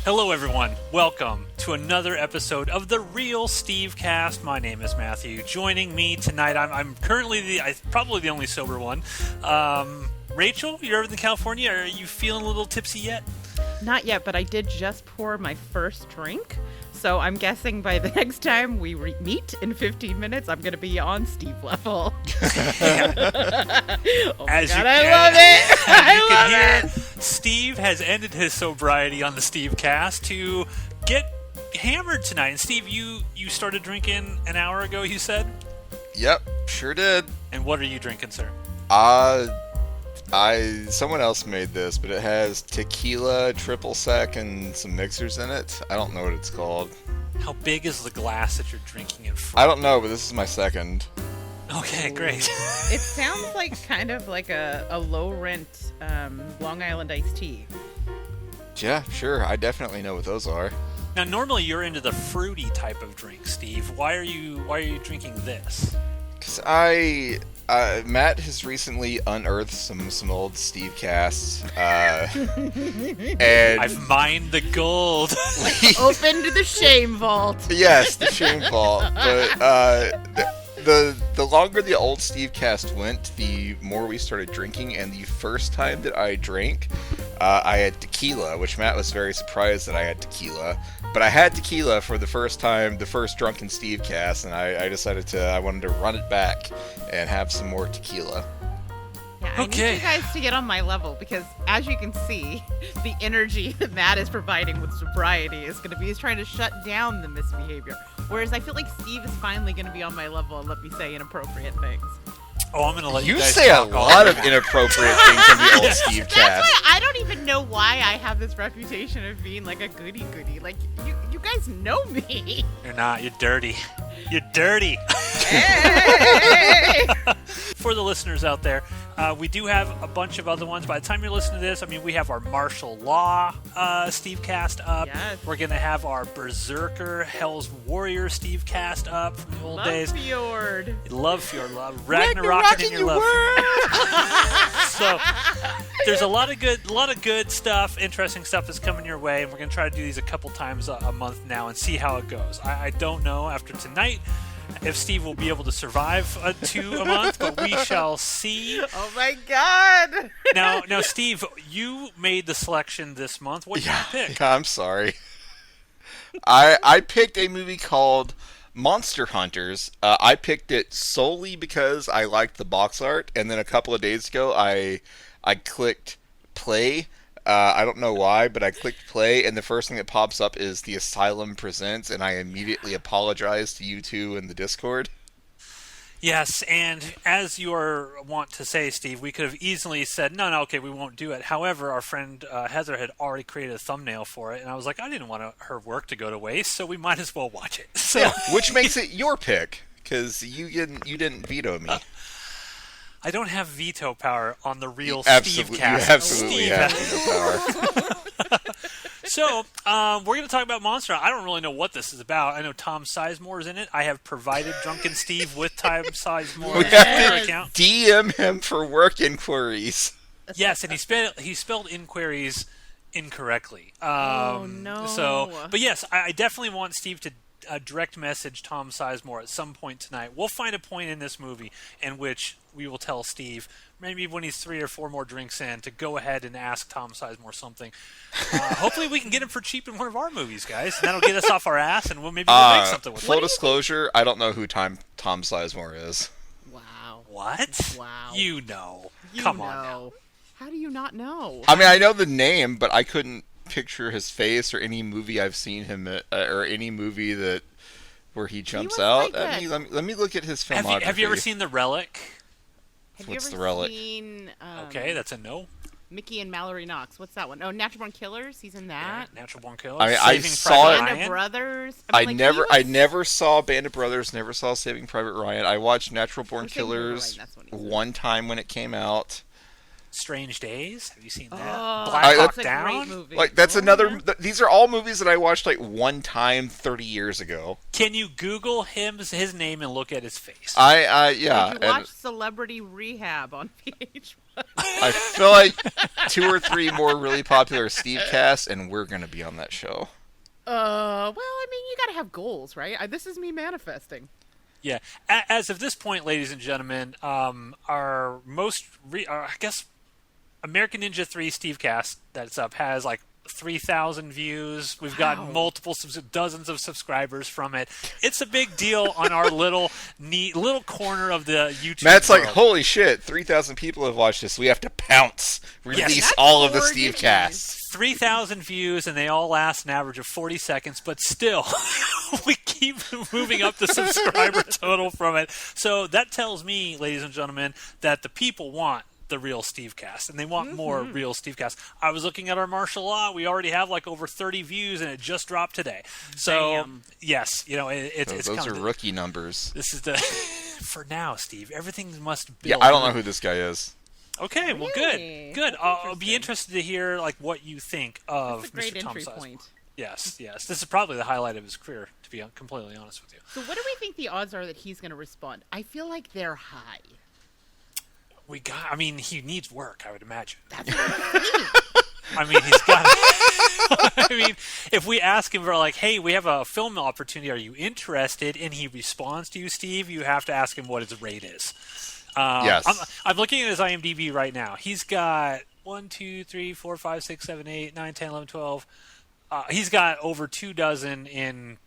Hello, everyone. Welcome to another episode of the Real Stevecast. My name is Matthew. Joining me tonight, I'm currently probably the only sober one. Rachel, you're over in California. Are you feeling a little tipsy yet? Not yet, but I did just pour my first drink. So I'm guessing by the next time we meet in 15 minutes, I'm going to be on Steve level. Oh my God, I love it! I love it! Steve has ended his sobriety on the Stevecast to get hammered tonight. And Steve, you started drinking an hour ago, you said? Yep, sure did. And what are you drinking, sir? Someone else made this, but it has tequila, triple sec, and some mixers in it. I don't know what it's called. How big is the glass that you're drinking it from? I don't know, but this is my second. Okay, great. It sounds like kind of like a low-rent Long Island iced tea. Yeah, sure. I definitely know what those are. Now, normally you're into the fruity type of drink, Steve. Why are you drinking this? Because Matt has recently unearthed some old Stevecasts, and I've mined the gold. Opened the shame vault. Yes, the shame vault. But the longer the old Stevecast went, the more we started drinking. And the first time that I drank, I had tequila, which Matt was very surprised that I had tequila. But I had tequila for the first time, the first drunken Stevecast, and I decided I wanted to run it back and have some more tequila. Yeah, I need you guys to get on my level because, as you can see, the energy that Matt is providing with sobriety is trying to shut down the misbehavior. Whereas I feel like Steve is finally going to be on my level and let me say inappropriate things. Oh, I'm going to let you guys say a talk lot of inappropriate things in the old Stevecast. That's why I don't even know why I have this reputation of being like a goody-goody. Like, you guys know me. You're not. You're dirty. You're dirty. Hey! For the listeners out there, we do have a bunch of other ones. By the time you're listening to this, I mean, we have our martial law Stevecast up. Yes. We're going to have our Berserker Hell's Warrior Stevecast up from the old days. Fjord. Love Fjord. Love Ragnarok in your love. So there's a lot of good stuff, interesting stuff that's coming your way, and we're going to try to do these a couple times a month now and see how it goes. I don't know after tonight if Steve will be able to survive 2 a month, but we shall see. Oh my God! Now, Steve, you made the selection this month. What did you pick? Yeah, I'm sorry. I picked a movie called Monster Hunters. I picked it solely because I liked the box art, and then a couple of days ago, I clicked play. I don't know why, but I clicked play, and the first thing that pops up is the Asylum Presents, and I immediately apologize to you two in the Discord. Yes, and as you want to say, Steve, we could have easily said, no, okay, we won't do it. However, our friend Heather had already created a thumbnail for it, and I was like, I didn't want her work to go to waste, so we might as well watch it. So, yeah, which makes it your pick, because you didn't veto me. I don't have veto power on the real Stevecast. You absolutely have veto power. So, we're going to talk about Monster. I don't really know what this is about. I know Tom Sizemore is in it. I have provided Drunken Steve with Tom Sizemore's Twitter account. DM him for work inquiries. Yes, and he spelled inquiries incorrectly. Oh, no. But yes, I definitely want Steve to direct message Tom Sizemore at some point tonight. We'll find a point in this movie in which we will tell Steve, maybe when he's 3 or 4 more drinks in, to go ahead and ask Tom Sizemore something. Hopefully we can get him for cheap in one of our movies, guys. And that'll get us off our ass, and we'll make something with it. Full disclosure, I don't know who Tom Sizemore is. Wow. What? Wow. You know. Come on now. How do you not know? I mean, I know the name, but I couldn't picture his face or any movie I've seen him in, or any movie where he jumps out at me. Let me look at his filmography. Have you ever seen The Relic? What's The Relic? Seen, Okay, that's a no. Mickey and Mallory Knox. What's that one? Oh, Natural Born Killers. He's in that. Yeah, Natural Born Killers. I mean, Saving I saw Private it. Ryan. Band of Brothers. I never saw Band of Brothers. Never saw Saving Private Ryan. I watched Natural Born Killers one time when it came out. Strange Days. Have you seen that? Oh, Black Hawk that's a Down. great movie. Like that's Oh, another. yeah. These are all movies that I watched like one time 30 years ago. Can you Google his name and look at his face? Yeah. Did you watch Celebrity Rehab on VH1? I feel like 2 or 3 more really popular Stevecast, and we're gonna be on that show. Well, I mean, you gotta have goals, right? This is me manifesting. Yeah. As of this point, ladies and gentlemen, our I guess American Ninja 3 Stevecast that's up has like 3,000 views. We've gotten multiple dozens of subscribers from it. It's a big deal on our little corner of the YouTube Matt's world. like, holy shit, 3,000 people have watched this. We have to pounce. Release Yes. all of the That's Stevecasts. 3,000 views, and they all last an average of 40 seconds, but still, we keep moving up the subscriber total from it. So that tells me, ladies and gentlemen, that the people want the real Stevecast, and they want more real Stevecast. I was looking at our martial law. We already have like over 30 views, and it just dropped today. So, yes, it's Those coming. are rookie numbers. This is the... For now, Steve, everything must build. Yeah, I don't know who this guy is. Okay, well, Really? good. That's I'll be interesting. interested to hear like what you think of That's a great Mr. Tom entry Sizemore. point. Yes. This is probably the highlight of his career, to be completely honest with you. So what do we think the odds are that he's going to respond? I feel like they're high. He needs work, I would imagine. That's what I'm saying. I mean, he's got. I mean, if we ask him for like, hey, we have a film opportunity, are you interested? And he responds to you, Steve, you have to ask him what his rate is. Yes. I'm looking at his IMDb right now. He's got 1, 2, 3, 4, 5, 6, 7, 8, 9, 10, 11, 12. He's got over 2 dozen in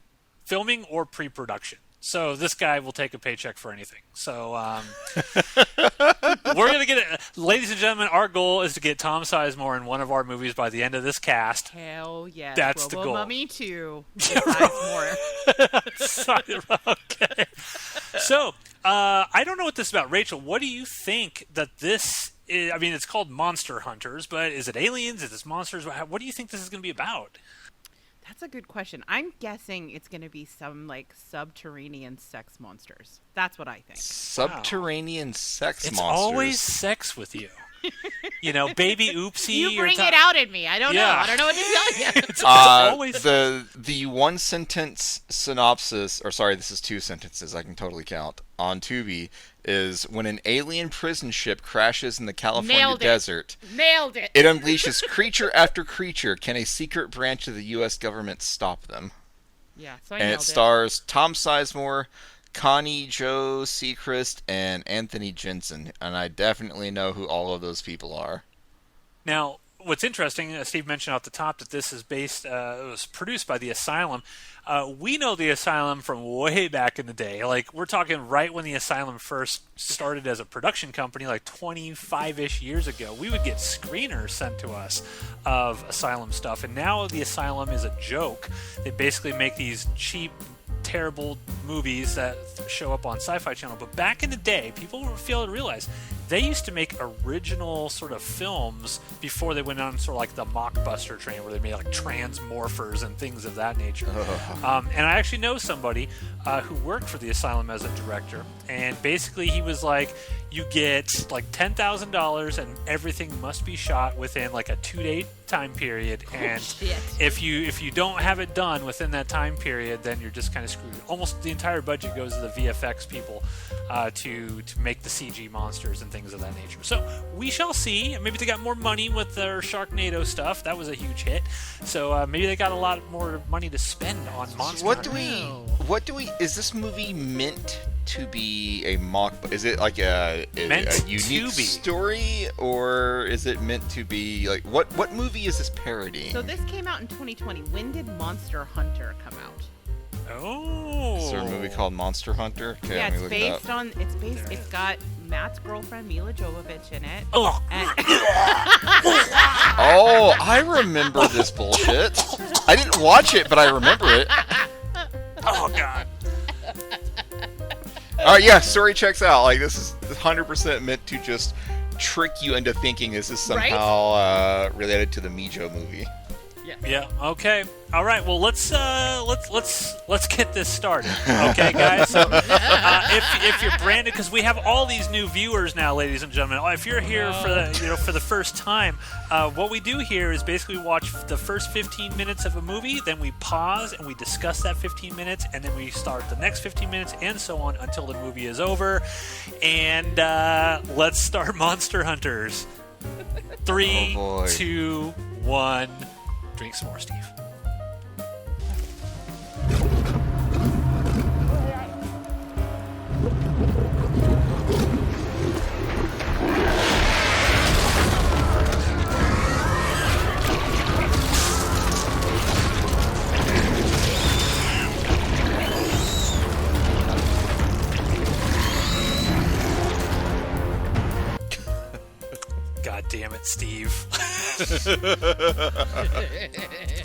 filming or pre-production. So this guy will take a paycheck for anything. So we're going to get it. Ladies and gentlemen, our goal is to get Tom Sizemore in one of our movies by the end of this cast. Hell yes. That's the goal. Mummy 2. More. Okay. So, I don't know what this is about. Rachel, what do you think that this is? I mean, it's called Monster Hunters, but is it aliens? Is this monsters? What do you think this is going to be about? That's a good question. I'm guessing it's going to be some like subterranean sex monsters. That's what I think. Subterranean sex It's monsters. always sex with you. Baby oopsie. You or bring it out in me. I don't know. Yeah. I don't know what to tell you. It's always the one sentence synopsis, or sorry, this is 2 sentences. I can totally count on Tubi. Is when an alien prison ship crashes in the California Nailed it. desert, Nailed it. it unleashes creature after creature. Can a secret branch of the U.S. government stop them? Yeah, so I And nailed it stars Tom Sizemore, Connie Joe Seacrest, and Anthony Jensen. And I definitely know who all of those people are. Now, what's interesting, Steve mentioned at the top that this is it was produced by the Asylum. We know the Asylum from way back in the day. Like, we're talking right when the Asylum first started as a production company, like 25-ish years ago. We would get screeners sent to us of Asylum stuff, and now the Asylum is a joke. They basically make these cheap, terrible movies that show up on Sci-Fi Channel. But back in the day, people fail to realize they used to make original sort of films before they went on sort of like the mockbuster train where they made like Transmorphers and things of that nature. And I actually know somebody who worked for the Asylum as a director, and basically he was like, you get like $10,000 and everything must be shot within like a 2-day time period, and shit. if you don't have it done within that time period, then you're just kind of screwed. Almost the entire budget goes to the VFX people to make the CG monsters and things of that nature. So we shall see. Maybe they got more money with their Sharknado stuff. That was a huge hit. So maybe they got a lot more money to spend on monsters. So what do we? Is this movie meant to be a mock? Is it like a unique story, or is it meant to be like what movie is this parodying? So this came out in 2020. When did Monster Hunter come out? Oh. Is there a movie called Monster Hunter? Okay, Yeah, let me it's look it up. based on. It's got Matt's girlfriend Mila Jovovich in it. Oh. And Oh, I remember this bullshit. I didn't watch it, but I remember it. Oh God. All right, yeah, story checks out. Like, this is 100% meant to just trick you into thinking this is somehow related to the Mijo movie. Yeah. Okay. All right. Well, let's get this started. Okay, guys. So, if you're brand new, because we have all these new viewers now, ladies and gentlemen. If you're here for the first time, what we do here is basically watch the first 15 minutes of a movie, then we pause and we discuss that 15 minutes, and then we start the next 15 minutes, and so on until the movie is over. And let's start Monster Hunters. 3, 2, 1. Drink some more, Steve. God damn it, Steve.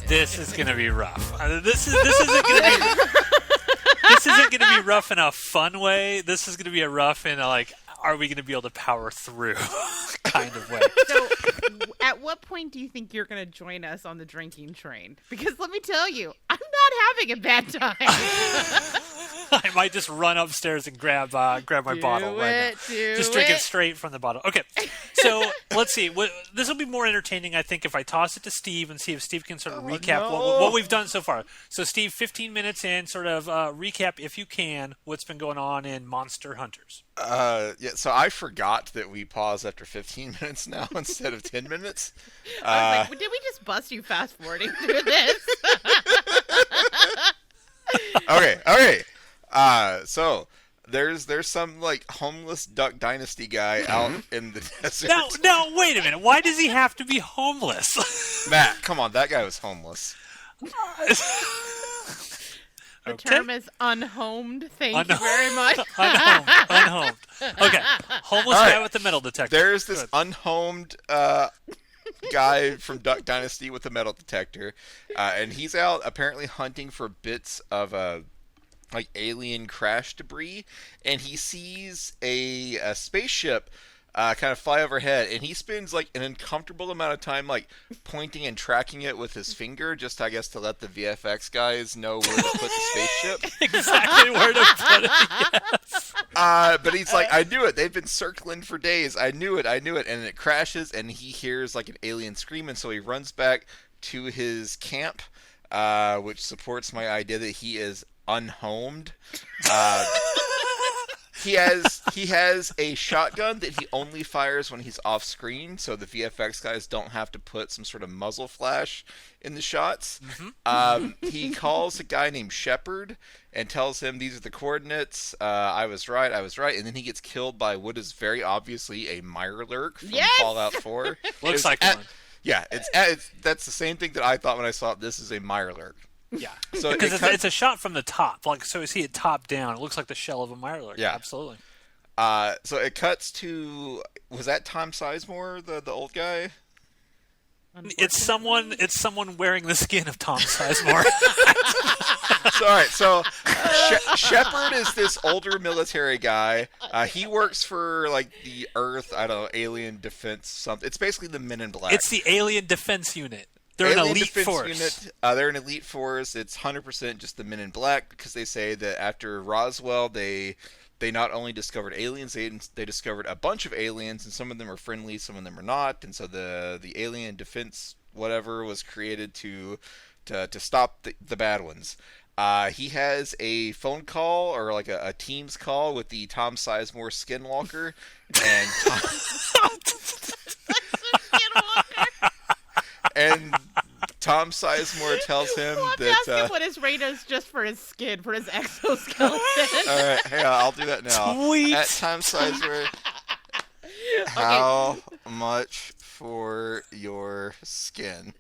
This is gonna be rough. This isn't gonna be rough in a fun way. This is gonna be a rough in a, like, are we gonna be able to power through kind of way. So, at what point do you think you're going to join us on the drinking train? Because let me tell you, I'm not having a bad time. I might just run upstairs and grab my bottle right now. Just drink it straight from the bottle. Okay, so let's see. This will be more entertaining, I think, if I toss it to Steve and see if Steve can sort of recap what we've done so far. So, Steve, 15 minutes in, sort of recap, if you can, what's been going on in Monster Hunters. Yeah, so I forgot that we pause after 15 minutes now instead of 10 minutes. I was like, did we just bust you fast forwarding through this? Okay. So there's some like homeless Duck Dynasty guy out in the desert. No, wait a minute. Why does he have to be homeless? Matt, come on, that guy was homeless. The term is unhomed. Thank you very much. Unhomed. Okay. Homeless guy with the metal detector. There's this unhomed guy from Duck Dynasty with a metal detector, and he's out apparently hunting for bits of like alien crash debris, and he sees a spaceship kind of fly overhead, and he spends like an uncomfortable amount of time like pointing and tracking it with his finger, just I guess to let the VFX guys know where to put the spaceship. Exactly where to put it. Yes. But he's like, I knew it. They've been circling for days. I knew it. And it crashes, and he hears like an alien scream, and so he runs back to his camp, which supports my idea that he is unhomed. He has a shotgun that he only fires when he's off screen, so the VFX guys don't have to put some sort of muzzle flash in the shots. Mm-hmm. He calls a guy named Shepard and tells him these are the coordinates. I was right, and then he gets killed by what is very obviously a Mirelurk from Fallout 4. Looks like one. Yeah, that's the same thing that I thought when I saw it. This is a Mirelurk. Yeah, so because it's a shot from the top, like so. You see it top down. It looks like the shell of a Mirelurk. Yeah, absolutely. So it cuts to, was that Tom Sizemore, the old guy? It's someone wearing the skin of Tom Sizemore. So, all right, so Shepard is this older military guy. He works for like the Earth, I don't know, Alien Defense something. It's basically the Men in Black. It's the Alien Defense Unit. They're an elite force. Unit. They're an elite force. It's 100% just the Men in Black, because they say that after Roswell, they not only discovered aliens, they discovered a bunch of aliens, and some of them are friendly, some of them are not, and so the Alien Defense whatever was created to stop the bad ones. He has a phone call or like a Teams call with the Tom Sizemore Skinwalker, and and Tom Sizemore tells him that... ask him what his rate is just for his skin, for his exoskeleton. All right, hey, I'll do that now. Sweet. At Tom Sizemore, how much for your skin?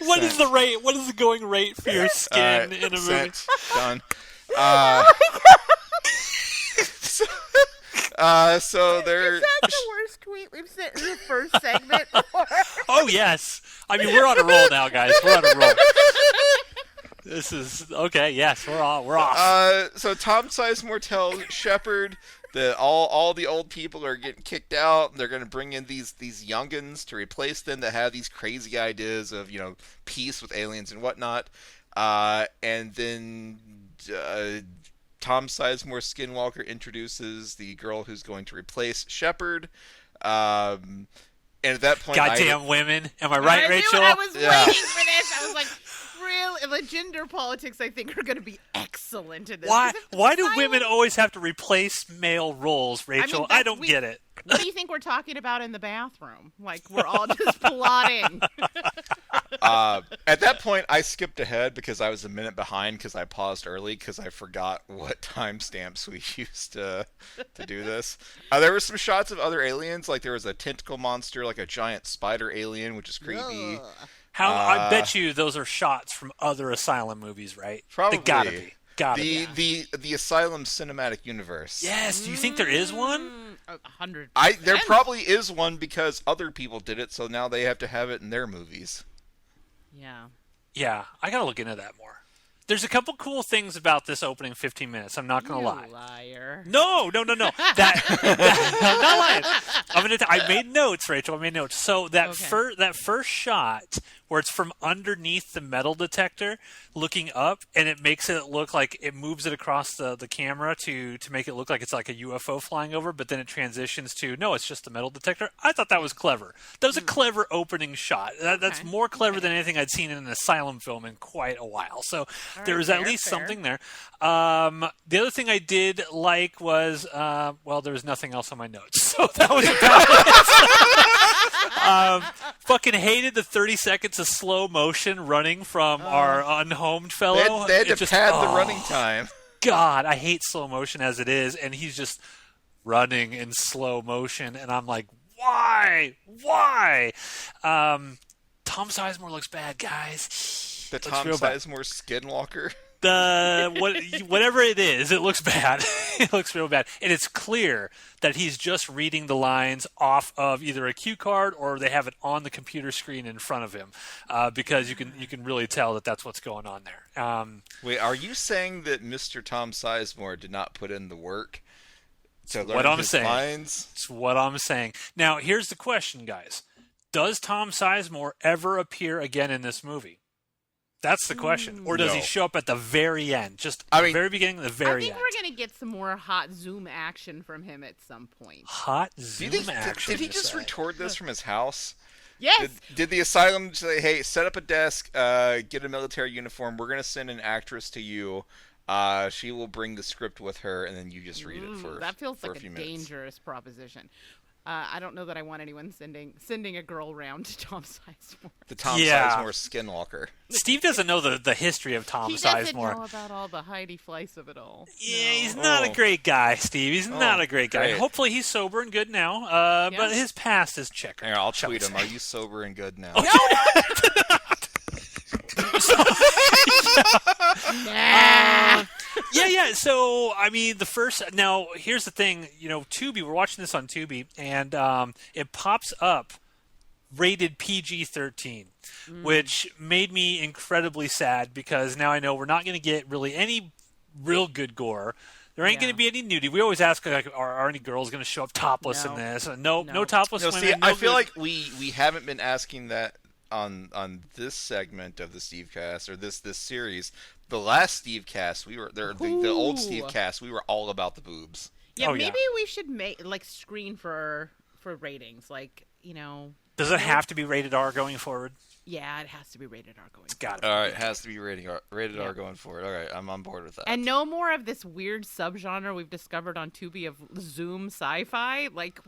What is the rate? What is the going rate for your skin in a movie? Done. So they're... Is that the worst tweet we've sent in the first segment? Oh, yes. I mean, we're on a roll now, guys. We're on a roll. This is... Okay, yes, we're off. So Tom Sizemore tells Shepard all the old people are getting kicked out, and they're going to bring in these youngins to replace them that have these crazy ideas of peace with aliens and whatnot. And then Tom Sizemore Skinwalker introduces the girl who's going to replace Shepard. And at that point, goddamn women, am I right, Rachel? I was waiting for this. I was like, really, the gender politics, I think, are going to be excellent in this. Why do women always have to replace male roles, Rachel? I don't get it. What do you think we're talking about in the bathroom? Like, we're all just plotting. At that point, I skipped ahead because I was a minute behind because I paused early because I forgot what timestamps we used to do this. There were some shots of other aliens, like there was a tentacle monster, like a giant spider alien, which is creepy. Ugh. I bet you those are shots from other Asylum movies, right? Probably. They gotta be. The Asylum cinematic universe. Yes. Do you think there is one? 100%. There probably is one because other people did it, so now they have to have it in their movies. Yeah. Yeah, I gotta look into that more. There's a couple cool things about this opening 15 minutes. I'm not gonna lie. Liar. No. I'm not lying. I made notes, Rachel. I made notes. So that first shot where it's from underneath the metal detector, looking up, and it makes it look like it moves it across the camera to make it look like it's like a UFO flying over, but then it transitions to no, it's just the metal detector. I thought that was clever. That was a clever opening shot. That's more clever than anything I'd seen in an Asylum film in quite a while. So there was at least something there. The other thing I did like was, there was nothing else on my notes. So that was about it. Fucking hated the 30 seconds of slow motion running from our unhomed fellow. They had to pad the running time. God, I hate slow motion as it is, and he's just running in slow motion, and I'm like, why? Tom Sizemore looks bad, guys. The Tom Sizemore Skinwalker. Whatever it is, it looks bad. It looks real bad, and it's clear that he's just reading the lines off of either a cue card or they have it on the computer screen in front of him, because you can really tell that that's what's going on there. Wait, are you saying that Mr. Tom Sizemore did not put in the work to learn his lines? It's what I'm saying. Now, here's the question, guys: does Tom Sizemore ever appear again in this movie? That's the question. Or does he show up at the very end? The very beginning, the very end. I think we're going to get some more hot zoom action from him at some point. Hot zoom action? Did he just record this from his house? Yes. Did the Asylum say, hey, set up a desk, get a military uniform, we're going to send an actress to you, she will bring the script with her, and then you just read it for that feels for like a dangerous proposition. I don't know that I want anyone sending a girl around to Tom Sizemore. The Tom Sizemore Skinwalker. Steve doesn't know the history of Tom Sizemore. He doesn't know about all the Heidi Fleiss of it all. Yeah, he's not a great guy, Steve. He's not a great guy. Great. Hopefully he's sober and good now, but his past is checkered. Here, I'll tweet him. Are you sober and good now? Nah. Yeah. So, I mean, now, here's the thing. Tubi, we're watching this on Tubi, and it pops up rated PG-13, which made me incredibly sad because now I know we're not going to get really any real good gore. There ain't going to be any nudity. We always ask, like, are any girls going to show up topless in this? No topless women. See, I feel like we haven't been asking that on this segment of the Stevecast or this series. The last Stevecast, the old Stevecast, we were all about the boobs. Yeah, maybe we should screen for ratings, Does it have to be rated R going forward? Yeah, it has to be rated R going forward. It's got to. All right, it has to be rated R going forward. All right, I'm on board with that. And no more of this weird subgenre we've discovered on Tubi of Zoom sci-fi. Like,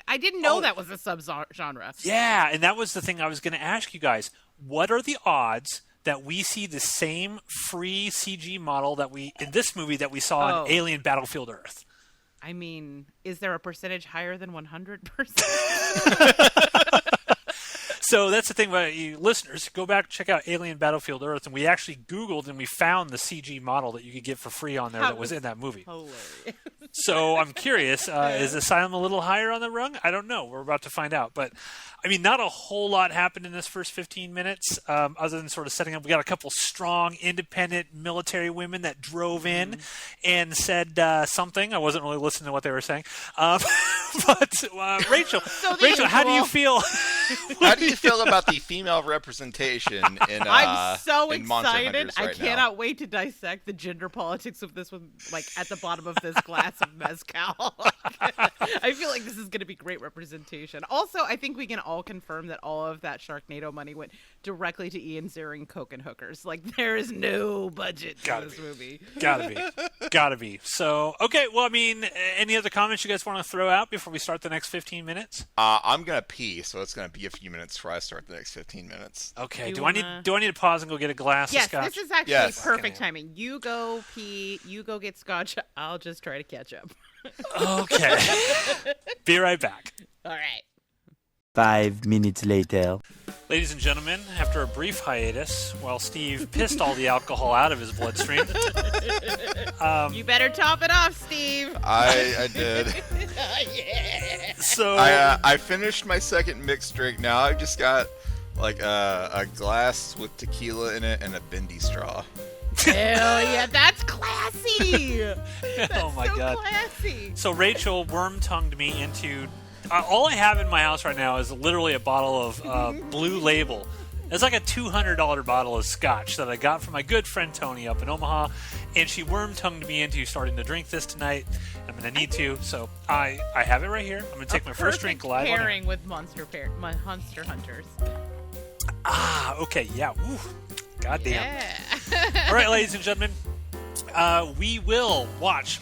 I didn't know that was a subgenre. Yeah, and that was the thing I was going to ask you guys. What are the odds that we see the same free CG model in this movie that we saw in Alien Battlefield Earth? I mean, is there a percentage higher than 100%? So that's the thing about you listeners. Go back, check out Alien Battlefield Earth, and we actually Googled and we found the CG model that you could get for free on there that was in that movie. Hilarious. So I'm curious, is Asylum a little higher on the rung? I don't know. We're about to find out. But, I mean, not a whole lot happened in this first 15 minutes other than sort of setting up. We got a couple strong, independent military women that drove in and said something. I wasn't really listening to what they were saying. But Rachel, how do you feel? How do you feel about the female representation in I'm so in Monster excited. Hunters right I cannot wait to dissect the gender politics of this one, like at the bottom of this glass of mezcal. I feel like this is going to be great representation. Also, I think we can all confirm that all of that Sharknado money went directly to Ian Ziering coke and hookers. Like, there is no budget to this movie. Gotta be. So, okay, well, I mean, any other comments you guys want to throw out before we start the next 15 minutes? I'm going to pee, so it's going to be a few minutes before I start the next 15 minutes. Okay, do I need to pause and go get a glass of scotch? Yes, this is actually perfect timing. You go pee, you go get scotch, I'll just try to catch up. Okay. Be right back. All right. 5 minutes later. Ladies and gentlemen, after a brief hiatus, while Steve pissed all the alcohol out of his bloodstream. You better top it off, Steve. I did. Yeah. So I finished my second mixed drink. Now I've just got like a glass with tequila in it and a bendy straw. Hell yeah, that's classy. That's oh my God. Classy. So Rachel worm-tongued me into... all I have in my house right now is literally a bottle of Blue Label. It's like a $200 bottle of scotch that I got from my good friend Tony up in Omaha, and she worm-tongued me into starting to drink this tonight. I'm going to need to, so I have it right here. I'm going to take my first drink live on pairing with Monster Hunters. Ah, okay, yeah. Ooh, goddamn. Yeah. All right, ladies and gentlemen, we will watch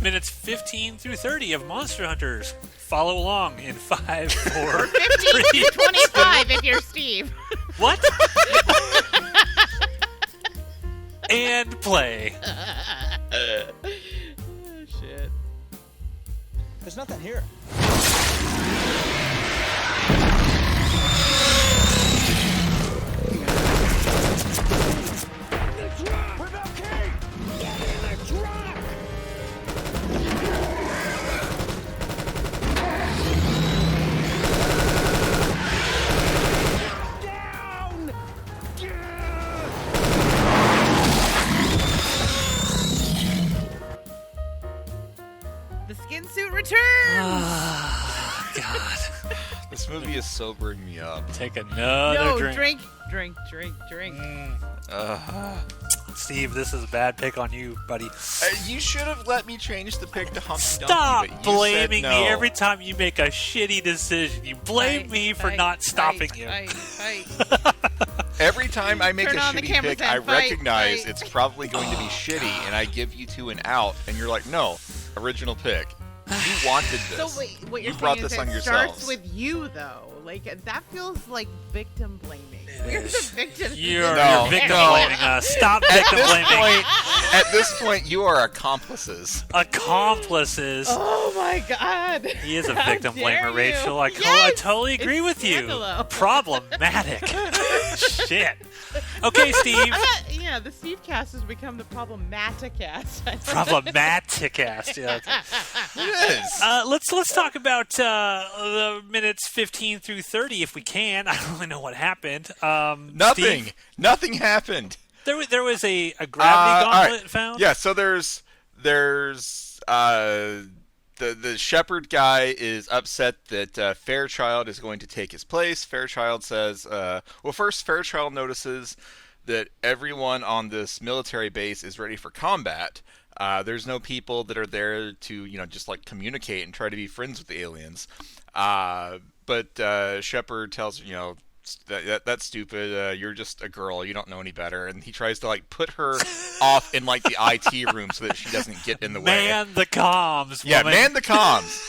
minutes 15 through 30 of Monster Hunters. Follow along in 5, 4, 15 to 25 if you're Steve. What? And play. Oh, shit. There's nothing here. The skin suit returns. God. This movie is sobering me up. Take another drink. Drink. Steve, this is a bad pick on you, buddy. You should have let me change the pick to Humpty Stop Dumpty, but you blaming said no. me every time you make a shitty decision. You blame me for not stopping you. Every time I make a Turn on the shitty cameras pick, I and fight, recognize fight. it's probably going to be shitty, and I give you two an out, and you're like, no, original pick. You wanted this. So wait, what you're You brought saying is this on it yourselves. starts with you, though. Like, that feels like victim blaming. We're the victims. You're No, victim no. blaming us. Stop victim blaming. At this point, you are accomplices. Accomplices. Oh my God. He is a How victim dare blamer, you. Rachel. I Yes! totally agree It's with you. scandalo. Problematic. Shit. Okay, Steve. Yeah, the Stevecast has become the problematicast. Problematicast. Yeah, okay. It is. Let's talk about the minutes 15 through 30 if we can. I don't really know what happened. Nothing. Steve, Nothing happened. there was a gravity all gauntlet right. found. Yeah, so there's the shepherd guy is upset that Fairchild is going to take his place. Fairchild says, first Fairchild notices that everyone on this military base is ready for combat. There's no people that are there to, just like communicate and try to be friends with the aliens. But Shepard tells her, that's stupid. You're just a girl. You don't know any better. And he tries to like put her off in like the IT room so that she doesn't get in the way. Man the comms. Yeah, woman. man the comms.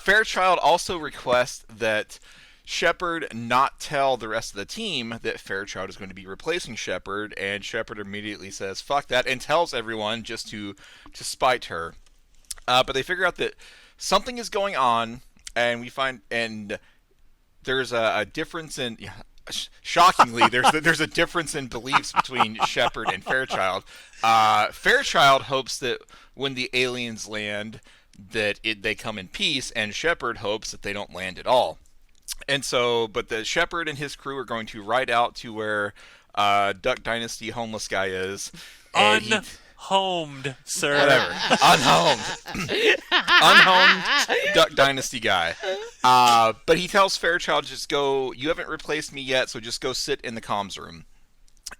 Fairchild also requests that Shepard not tell the rest of the team that Fairchild is going to be replacing Shepard, and Shepard immediately says, fuck that, and tells everyone just to spite her. But they figure out that something is going on, and there's a difference in. Yeah, shockingly, there's a difference in beliefs between Shepard and Fairchild. Fairchild hopes that when the aliens land, that they come in peace, and Shepard hopes that they don't land at all. And so, but the Shepard and his crew are going to ride out to where Duck Dynasty homeless guy is. Unhomed, sir. Whatever. Unhomed. Unhomed Duck Dynasty guy. But he tells Fairchild, just go, you haven't replaced me yet, so just go sit in the comms room.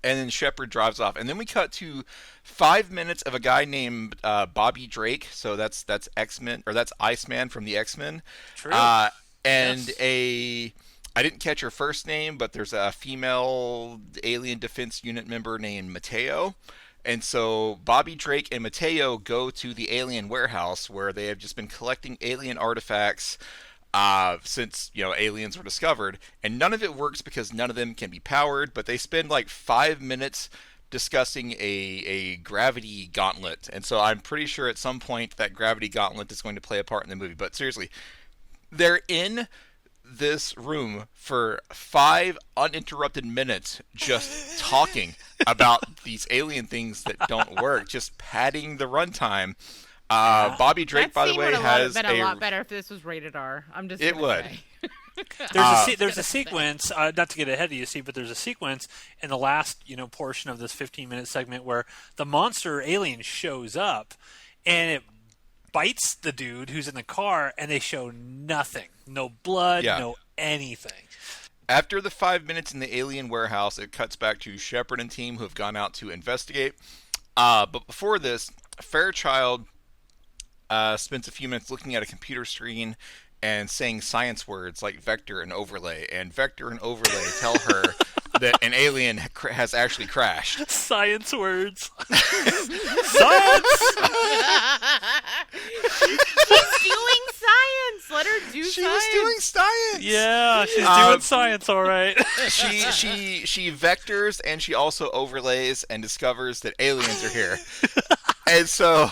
And then Shepard drives off. And then we cut to 5 minutes of a guy named Bobby Drake. So that's X-Men, or that's Iceman from the X-Men. True. And yes. I didn't catch her first name, but there's a female alien defense unit member named Mateo. And so Bobby Drake and Mateo go to the alien warehouse where they have just been collecting alien artifacts since, aliens were discovered. And none of it works because none of them can be powered, but they spend like 5 minutes discussing a gravity gauntlet. And so I'm pretty sure at some point that gravity gauntlet is going to play a part in the movie. But seriously, they're in this room for 5 uninterrupted minutes just talking about these alien things that don't work, just padding the runtime. Bobby Drake, by the way, has been a lot better if this was rated R. I'm just it would. There's a sequence, not to get ahead of you, Steve, but there's a sequence in the last portion of this 15-minute segment where the monster alien shows up and it bites the dude who's in the car, and they show nothing. No blood, no anything. After the 5 minutes in the alien warehouse, it cuts back to Shepard and team who have gone out to investigate. But before this, Fairchild spends a few minutes looking at a computer screen and saying science words like vector and overlay. And vector and overlay tell her that an alien has actually crashed. Science words. Science! She's doing science. Let her do science. She was doing science. Yeah, she's doing science, all right. She vectors and she also overlays and discovers that aliens are here. And so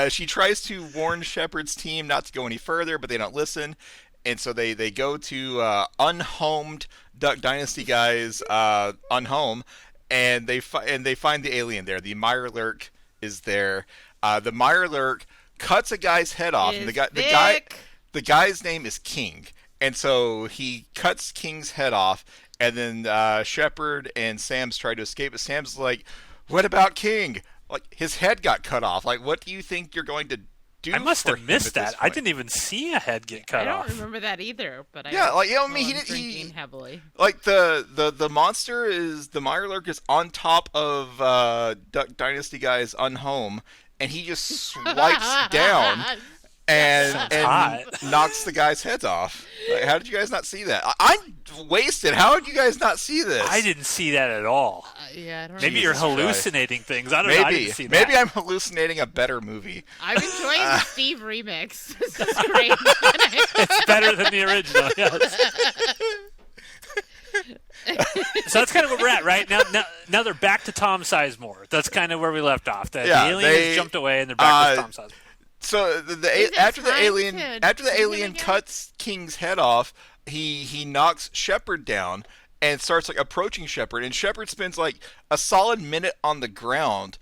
she tries to warn Shepard's team not to go any further, but they don't listen. And so they go to unhomed Duck Dynasty guys unhome, and they find the alien there. The Mirelurk is there. The Mirelurk cuts a guy's head off, and the guy's name is King. And so he cuts King's head off, and then Shepard and Sam's try to escape. But Sam's like, "What about King? Like, his head got cut off. Like, what do you think you're going to do?" I must have missed that. I didn't even see a head get cut off. I don't remember that either. But he didn't. Drinking heavily. Like the monster is the Mirelurk is on top of Duck Dynasty guy's unhome, and he just swipes down and knocks the guy's heads off. Like, how did you guys not see that? I'm wasted. How did you guys not see this? I didn't see that at all. Yeah, I don't Maybe you're hallucinating things. I don't know. I didn't see that. Maybe I'm hallucinating a better movie. I'm enjoying the Steve remix. This is great. It's better than the original. Yes. So that's kind of where we're at, right? Now they're back to Tom Sizemore. That's kind of where we left off. The aliens jumped away and they're back to Tom Sizemore. So after the alien cuts King's head off, he knocks Shepard down and starts approaching Shepard, and Shepard spends a solid minute on the ground,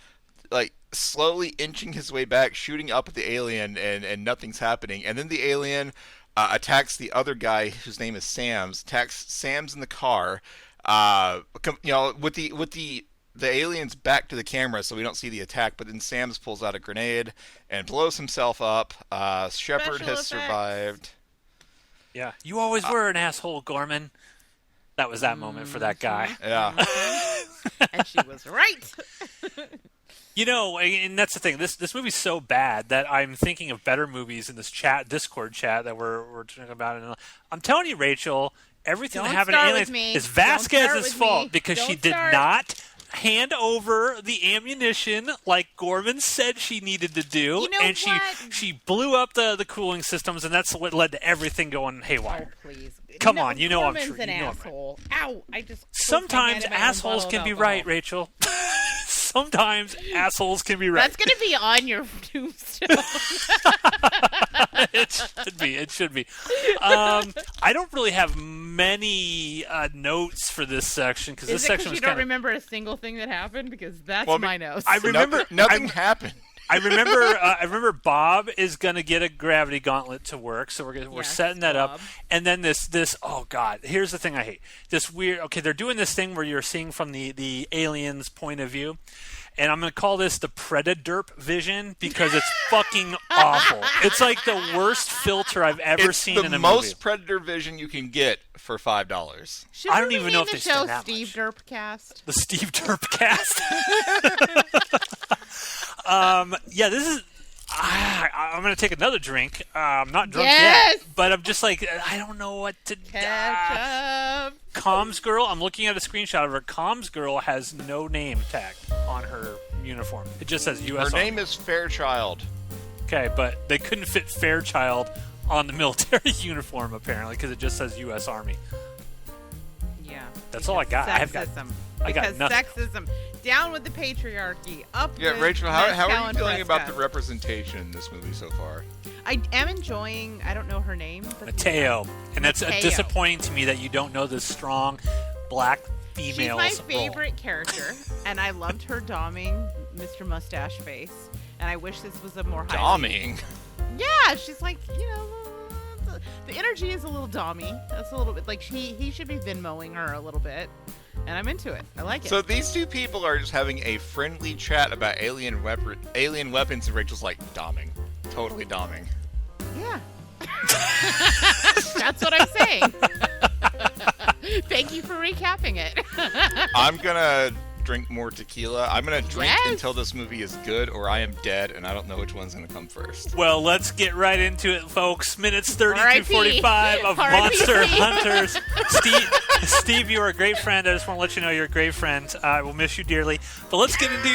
slowly inching his way back, shooting up at the alien, and nothing's happening. And then the alien attacks the other guy whose name is Sam's. Attacks Sam's in the car. With the alien's back to the camera, so we don't see the attack. But then Sam's pulls out a grenade and blows himself up. Shepard has survived. Yeah, you always were an asshole, Gorman. That was that moment for that guy. Yeah. And she was right. And that's the thing. This movie's so bad that I'm thinking of better movies in this Discord chat that we're talking about. And I'm telling you, Rachel, everything that happened to aliens is Vasquez's fault because she did not hand over the ammunition like Gorman said she needed to do, and she blew up the cooling systems, and that's what led to everything going haywire. Oh, please. Come on, I'm Gorman's true. an asshole. Ow! I just sometimes assholes can be right, Rachel. Sometimes assholes can be right. That's going to be on your tombstone. It should be. I don't really have many notes for this section because this section was you don't remember a single thing that happened? Because that's my notes. I remember nothing happened. I remember Bob is gonna get a gravity gauntlet to work, so we're setting that up. And then this oh god, here's the thing I hate. This weird they're doing this thing where you're seeing from the alien's point of view. And I'm going to call this the Predaderp vision because it's fucking awful. It's like the worst filter I've ever seen in a movie. It's the most Predator vision you can get for $5. I don't even know if they show spend that Steve much. Derpcast. The Steve Derpcast. This is... I'm going to take another drink. I'm not drunk yet, but I'm just like, I don't know what to do. Comms Girl, I'm looking at a screenshot of her. Comms Girl has no name tag on her uniform. It just says U.S. Her Army. name is Fairchild. Okay, but they couldn't fit Fairchild on the military uniform, apparently, because it just says U.S. Army. Yeah. That's all I got. I got nothing. Sexism. Down with the patriarchy. Up with Rachel, how are Mezcal you and feeling about Fresca. the representation in this movie so far? I am enjoying, I don't know her name. But Mateo. And that's Mateo. disappointing to me that you don't know this strong black female's She's my favorite character, and I loved her doming Mr. Mustache Face. And I wish this was a more Doming? Yeah, she's like, the energy is a little dommy. That's a little bit like he should be Venmoing her a little bit. And I'm into it. I like it. So these two people are just having a friendly chat about alien weapons, and Rachel's like, doming. Totally doming. Yeah. That's what I'm saying. Thank you for recapping it. I'm gonna drink more tequila. I'm gonna drink until this movie is good, or I am dead, and I don't know which one's gonna come first. Well, let's get right into it, folks. Minutes 30 to R.I.P. 45 of R.I.P. Monster Hunters. Steve, you are a great friend. I just want to let you know you're a great friend. I will miss you dearly. But let's get into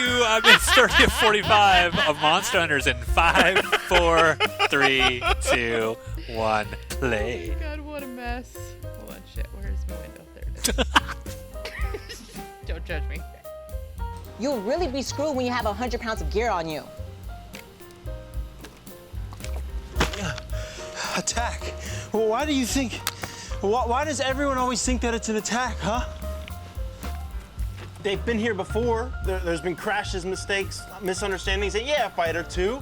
minutes 30 to 45 of Monster Hunters in 5, 4, 3, 2, 1, play. Oh my god, what a mess. Hold on, shit. Where's my window? There it is. Don't judge me. You'll really be screwed when you have 100 pounds of gear on you. Attack? Well, why do you think... Why does everyone always think that it's an attack, huh? They've been here before. There's been crashes, mistakes, misunderstandings, and yeah, a fight or two.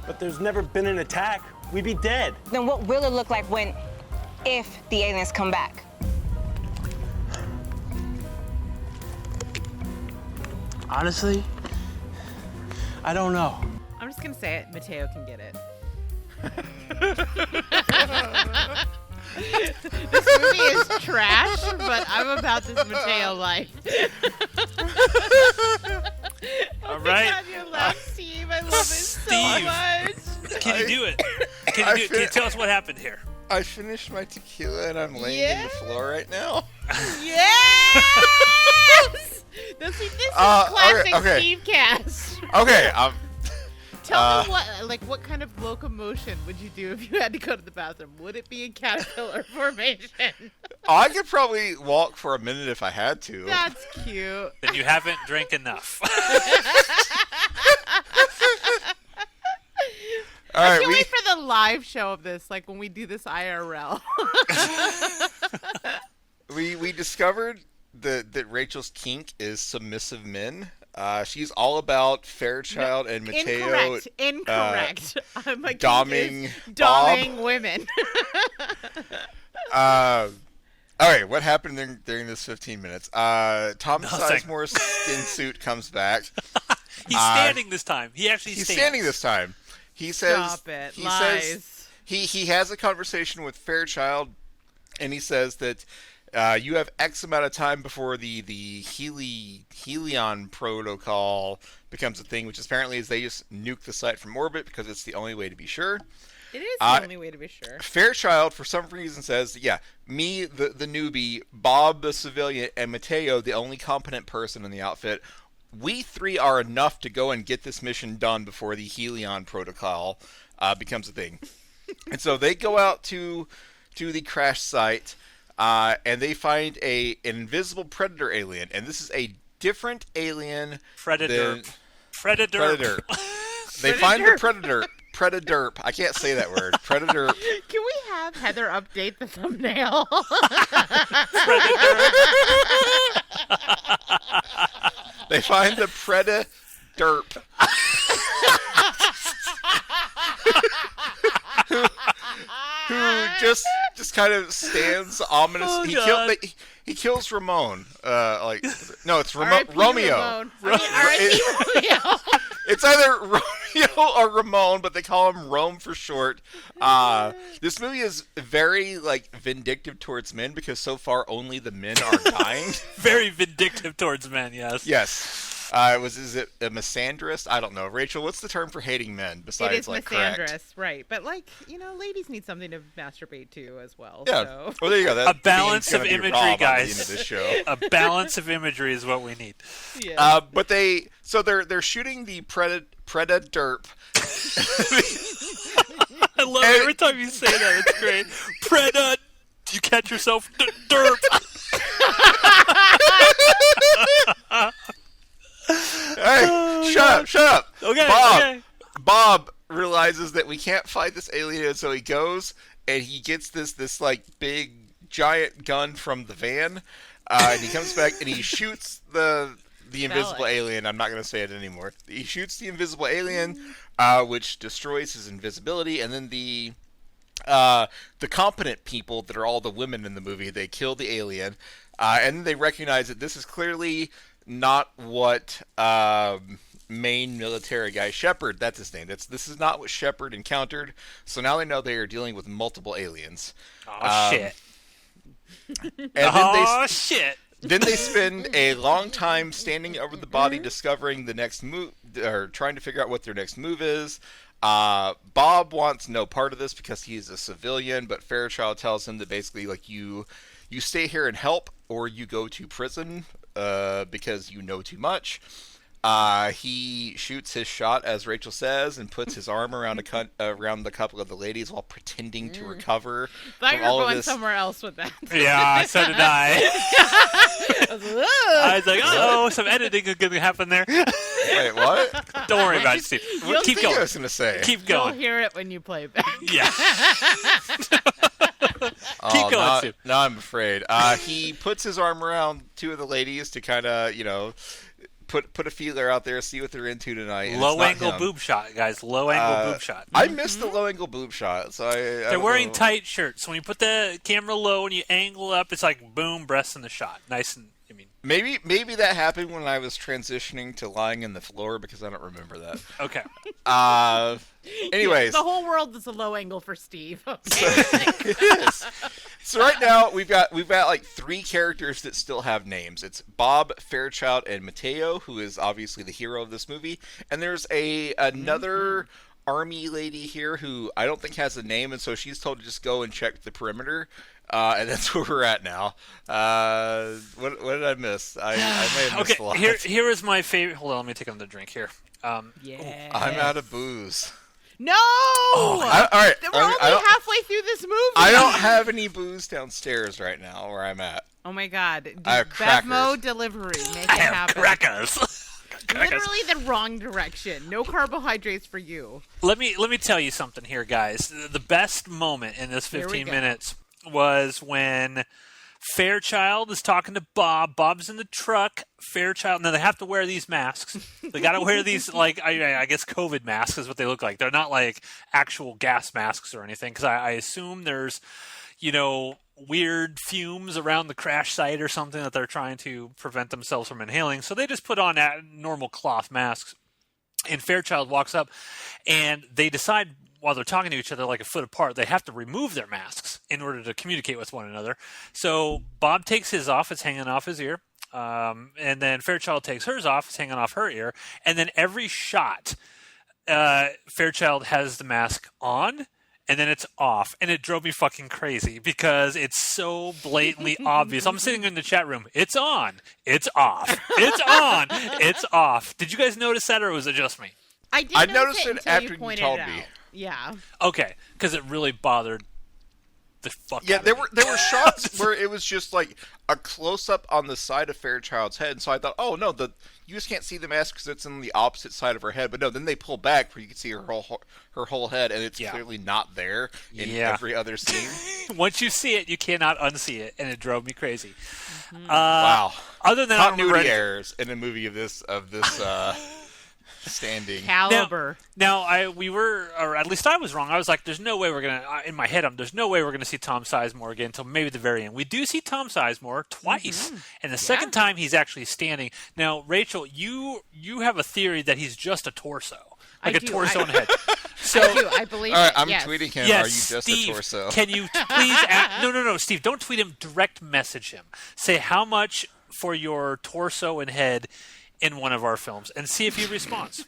But there's never been an attack. We'd be dead. Then what will it look like if the aliens come back? Honestly, I don't know. I'm just gonna say it. Mateo can get it. This movie is trash, but I'm about this Mateo life. All right. God, your laugh, Steve. I love it so much. Can you do it? Can you tell us what happened here? I finished my tequila, and I'm laying in the floor right now. Yes! This is classic okay. Stevecast. Okay, Tell me what kind of locomotion would you do if you had to go to the bathroom? Would it be in caterpillar formation? I could probably walk for a minute if I had to. That's cute. Then you haven't drank enough. All I right, can't wait for the live show of this, like when we do this IRL. we discovered that Rachel's kink is submissive men. She's all about Fairchild and Mateo. Incorrect. I'm a doming women. All right, what happened during this 15 minutes? Tom Sizemore's skin suit comes back. He's standing this time. He actually He's stands. standing this time. He says, Stop it. He Lies. says he has a conversation with Fairchild, and he says that you have X amount of time before the Helion protocol becomes a thing, which apparently is they just nuke the site from orbit because it's the only way to be sure. It is the only way to be sure. Fairchild, for some reason, says, me, the newbie, Bob, the civilian, and Mateo, the only competent person in the outfit, we three are enough to go and get this mission done before the Helion protocol becomes a thing. And so they go out to the crash site, and they find an invisible predator alien, and this is a different alien Predator. than Predator. They find the predator. Predaderp. I can't say that word. Predator. Can we have Heather update the thumbnail? They find the Predaderp. who just kind of stands ominous. Oh, He kills Ramon. No, it's R.I.P. Romeo. Ramon. R.I.P. Romeo. It's either Romeo or Ramon, but they call him Rome for short. This movie is very vindictive towards men because so far only the men are dying. Very vindictive towards men. Yes. Yes. Is it a misandrist? I don't know. Rachel, what's the term for hating men besides It is misandrous, correct? right? But ladies need something to masturbate to as well. Yeah. So. Well, there you go. A balance of imagery, guys. At the end of this show. A balance of imagery is what we need. Yeah. But they're shooting the Predaderp. I love it. Every time you say that. It's great. Predator. You catch yourself? Derp. Hey, shut up. Okay. Bob realizes that we can't fight this alien, so he goes and he gets this big giant gun from the van, and he comes back and he shoots the invisible alien. I'm not going to say it anymore. He shoots the invisible alien, which destroys his invisibility, and then the competent people that are all the women in the movie, they kill the alien, and then they recognize that this is clearly not what main military guy Shepard, that's his name. This is not what Shepard encountered. So now they know they are dealing with multiple aliens. Oh shit! And shit! Then they spend a long time standing over the body, discovering the next move, or trying to figure out what their next move is. Bob wants no part of this because he's a civilian, but Fairchild tells him that basically, you stay here and help, or you go to prison because you know too much. He shoots his shot, as Rachel says, and puts his arm around a couple of the ladies while pretending to recover. Thought you were going somewhere else with that. Yeah, so did I. I was like, oh, some editing is going to happen there. Wait, what? Don't worry about it, Steve. Keep going. I was going to say. Keep going. You'll hear it when you play back. Yeah. Keep going, Steve. Now I'm afraid. He puts his arm around two of the ladies to kind of, put a feeler out there, see what they're into tonight. Low angle boob shot, guys. Low angle boob shot. I missed the low angle boob shot, so they're wearing tight shirts. So when you put the camera low and you angle up, it's like boom, breasts in the shot, nice and. Maybe that happened when I was transitioning to lying in the floor because I don't remember that. Okay. Anyways, the whole world is a low angle for Steve. Okay. So right now we've got three characters that still have names. It's Bob, Fairchild, and Mateo, who is obviously the hero of this movie. And there's another army lady here who I don't think has a name, and so she's told to just go and check the perimeter. And that's where we're at now. What did I miss? I may have missed a lot. Here is my favorite. Hold on, let me take another drink here. Yeah. I'm out of booze. No! All right. We're only halfway through this movie. I don't have any booze downstairs right now where I'm at. Oh my god. I have crackers. Bevmo delivery. Make it I have happen. crackers. Literally the wrong direction. No carbohydrates for you. Let me tell you something here, guys. The best moment in this 15 minutes was when Fairchild is talking to Bob. Bob's in the truck. Fairchild. Now they have to wear these masks. They got to wear these I guess COVID masks is what they look like. They're not like actual gas masks or anything because I assume there's weird fumes around the crash site or something that they're trying to prevent themselves from inhaling. So they just put on normal cloth masks. And Fairchild walks up, and they decide while they're talking to each other like a foot apart, they have to remove their masks in order to communicate with one another. So Bob takes his off. It's hanging off his ear. And then Fairchild takes hers off. It's hanging off her ear. And then every shot, Fairchild has the mask on, and then it's off. And it drove me fucking crazy because it's so blatantly obvious. I'm sitting in the chat room. It's on. It's off. It's on. It's off. Did you guys notice that, or was it just me? I noticed it after you pointed told it me. out. Yeah. Okay, because it really bothered the fuck Yeah, out there of were shots where it was just like a close up on the side of Fairchild's head, and so I thought, oh no, you just can't see the mask because it's on the opposite side of her head. But no, then they pull back where you can see her whole head, and it's clearly not there in every other scene. Once you see it, you cannot unsee it, and it drove me crazy. Wow. Other than continuity errors in a movie of this standing caliber. Now we were, or at least I was wrong. I was like, "There's no way we're gonna." In my head, there's no way we're gonna see Tom Sizemore again until maybe the very end. We do see Tom Sizemore twice, and the second time he's actually standing. Now, Rachel, you have a theory that he's just a torso, like a torso and head. So I do. I believe. All right, I'm yes. tweeting him. Yes, Are you just Steve, a torso? Can you please? No, Steve, don't tweet him. Direct message him. Say how much for your torso and head in one of our films, and see if he responds.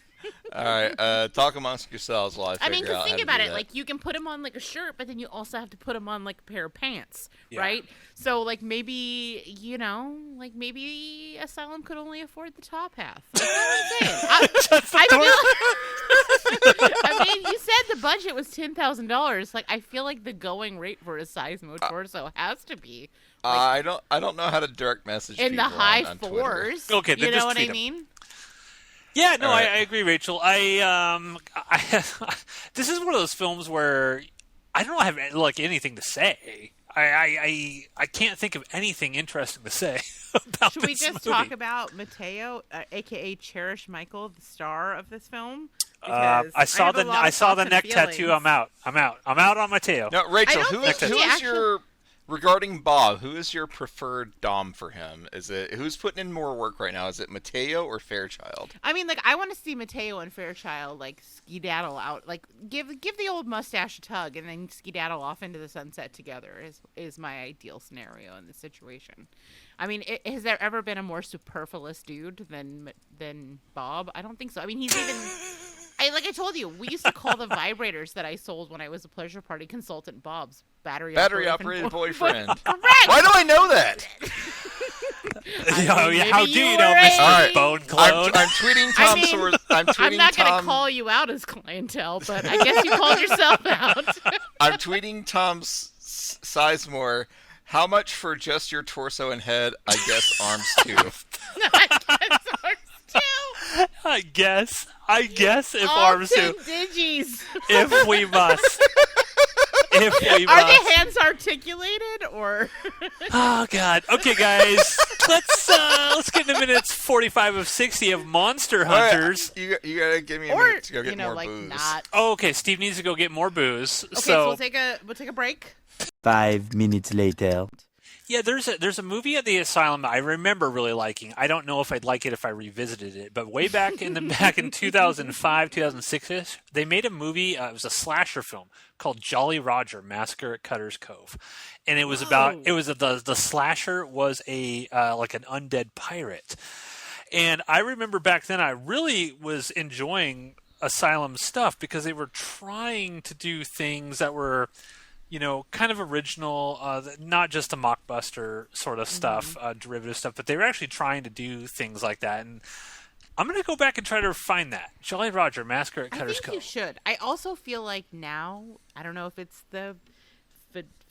All right, talk amongst yourselves while I figure out think how about to it. do that. Like, you can put him on like a shirt, but then you also have to put him on like a pair of pants, right? So like maybe maybe Asylum could only afford the top half. That's what I'm saying. I mean, you said the budget was $10,000. Like, I feel like the going rate for a Sizemore torso has to be. I don't know how to direct message in the people high on fours. Okay, then you know just what tweet I him. mean? Yeah, no, Right. I agree, Rachel. This is one of those films where I don't have like anything to say. I can't think of anything interesting to say about Should we this just movie. talk about Mateo, aka Cherish Michael, the star of this film? I Because saw have a the lot of thoughts and neck feelings. tattoo. I'm out on Mateo. No, Rachel, I don't think who he is actually- your regarding Bob? Who is your preferred dom for him? Is it who's putting in more work right now? Is it Mateo or Fairchild? I mean, like, I want to see Mateo and Fairchild like skedaddle out, like give the old mustache a tug, and then skedaddle off into the sunset together. Is my ideal scenario in this situation. I mean, has there ever been a more superfluous dude than Bob? I don't think so. I mean, he's even. Like I told you, we used to call the vibrators that I sold when I was a pleasure party consultant Bob's battery operated boyfriend. Correct. Why do I know that? How do you you know, were Mr. a- Bone Clone? I'm tweeting Tom Swords. I'm tweeting I'm not going Tom. to call you out as clientele, but I guess you called yourself out. I'm tweeting Tom Sizemore. How much for just your torso and head? I guess arms too. I guess if All arms 10 too. digis. If we must. If we Are must. the hands articulated or? Oh God. Okay, guys. Let's get into minutes 45 of 60 of Monster Hunters. All right, you gotta give me a Or minute to go get more booze. not. Oh, okay. Steve needs to go get more booze. Okay, so we'll take a break. 5 minutes later. Yeah, there's a movie at the Asylum that I remember really liking. I don't know if I'd like it if I revisited it, but way back in 2005, 2006ish, they made a movie. It was a slasher film called Jolly Roger: Massacre at Cutter's Cove, and it was the slasher was a like an undead pirate, and I remember back then I really was enjoying Asylum stuff because they were trying to do things that were, kind of original, not just the mockbuster sort of stuff, derivative stuff, but they were actually trying to do things like that. And I'm going to go back and try to find that. Jolly Roger, Massacre at Cutter's Cove. You should. I also feel like now, I don't know if it's the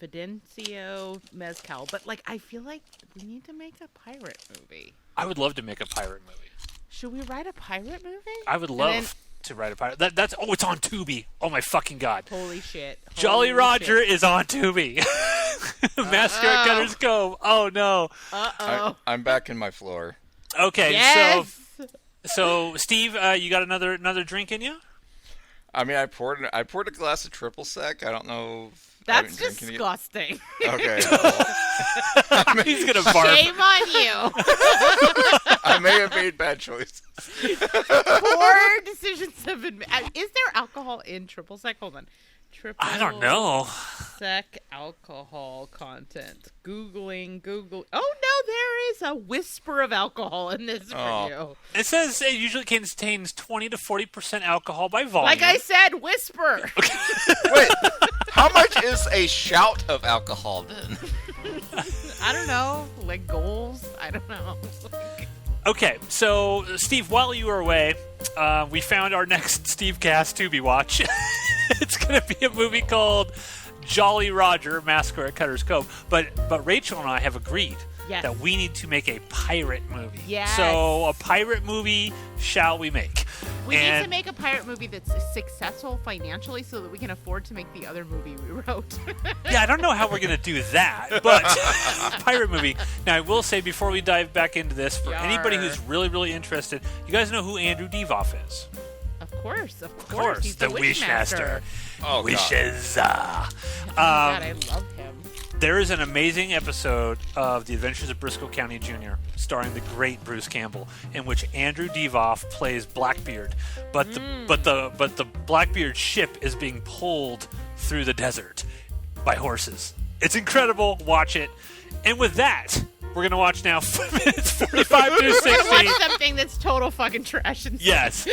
Fidencio Mezcal, but like I feel like we need to make a pirate movie. I would love to make a pirate movie. Should we write a pirate movie? I would love to write a pirate. It's on Tubi. Oh my fucking God. Holy shit. Jolly Roger is on Tubi. Massacre at Cutter's Cove. Oh no. I'm back in my floor. Okay, Yes! so Steve, you got another drink in you? I mean, I poured a glass of triple sec. I don't know. That's disgusting. Okay. He's gonna barf. Shame on you. I may have made bad choices. Poor decisions have been made. Is there alcohol in triple sec? Hold on. Triple I don't know. sec alcohol content. Google. Oh no, there is a whisper of alcohol in this for you. It says it usually contains 20 to 40% alcohol by volume. Like I said, whisper. Wait, how much is a shout of alcohol then? I don't know. Like goals? I don't know. Okay, so Steve, while you were away, we found our next Stevecast Tubi watch. It's going to be a movie called Jolly Roger Massacre at Cutter's Cove. But Rachel and I have agreed that we need to make a pirate movie. Yes. So a pirate movie shall we make? We need to make a pirate movie that's successful financially so that we can afford to make the other movie we wrote. Yeah, I don't know how we're going to do that, but pirate movie. Now, I will say before we dive back into this, for anybody who's really, really interested, you guys know who Andrew Devoff is? Of course. He's the Wishmaster. Oh, Wishes. God, I love him. There is an amazing episode of The Adventures of Briscoe County Jr., starring the great Bruce Campbell, in which Andrew Devoff plays Blackbeard, but the Blackbeard ship is being pulled through the desert by horses. It's incredible. Watch it. And with that, we're gonna watch now minutes 45 through 60. Watch something that's total fucking trash. And Yes.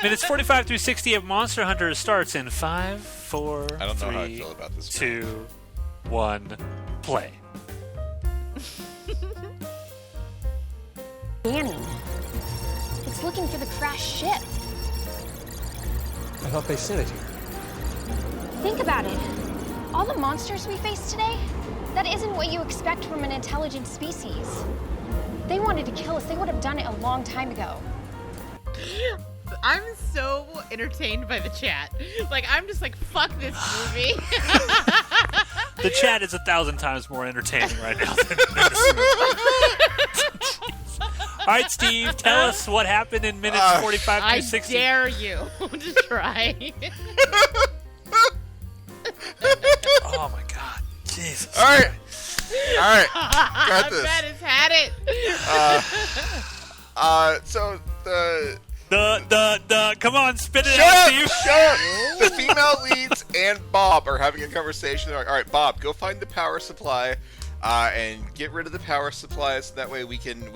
Minutes 45 through 60 of Monster Hunter starts in 5, 4, I don't know 3, how I feel about this. 2, 1, play. Danny. It's looking for the crashed ship. I thought they sent it here. Think about it. All the monsters we faced today, that isn't what you expect from an intelligent species. They wanted to kill us. They would have done it a long time ago. I'm so entertained by the chat. Like, I'm just like, fuck this movie. The chat is 1,000 times more entertaining right now than this movie. All right, Steve, tell us what happened in minutes 45 through 60. I dare you to try. Oh my God, Jesus! All right, got this. Matt has had it. So the come on, spit it shut out, up, Steve. shut up. The female leads and Bob are having a conversation. They're like, all right, Bob, go find the power supply, and get rid of the power supply, so that way we can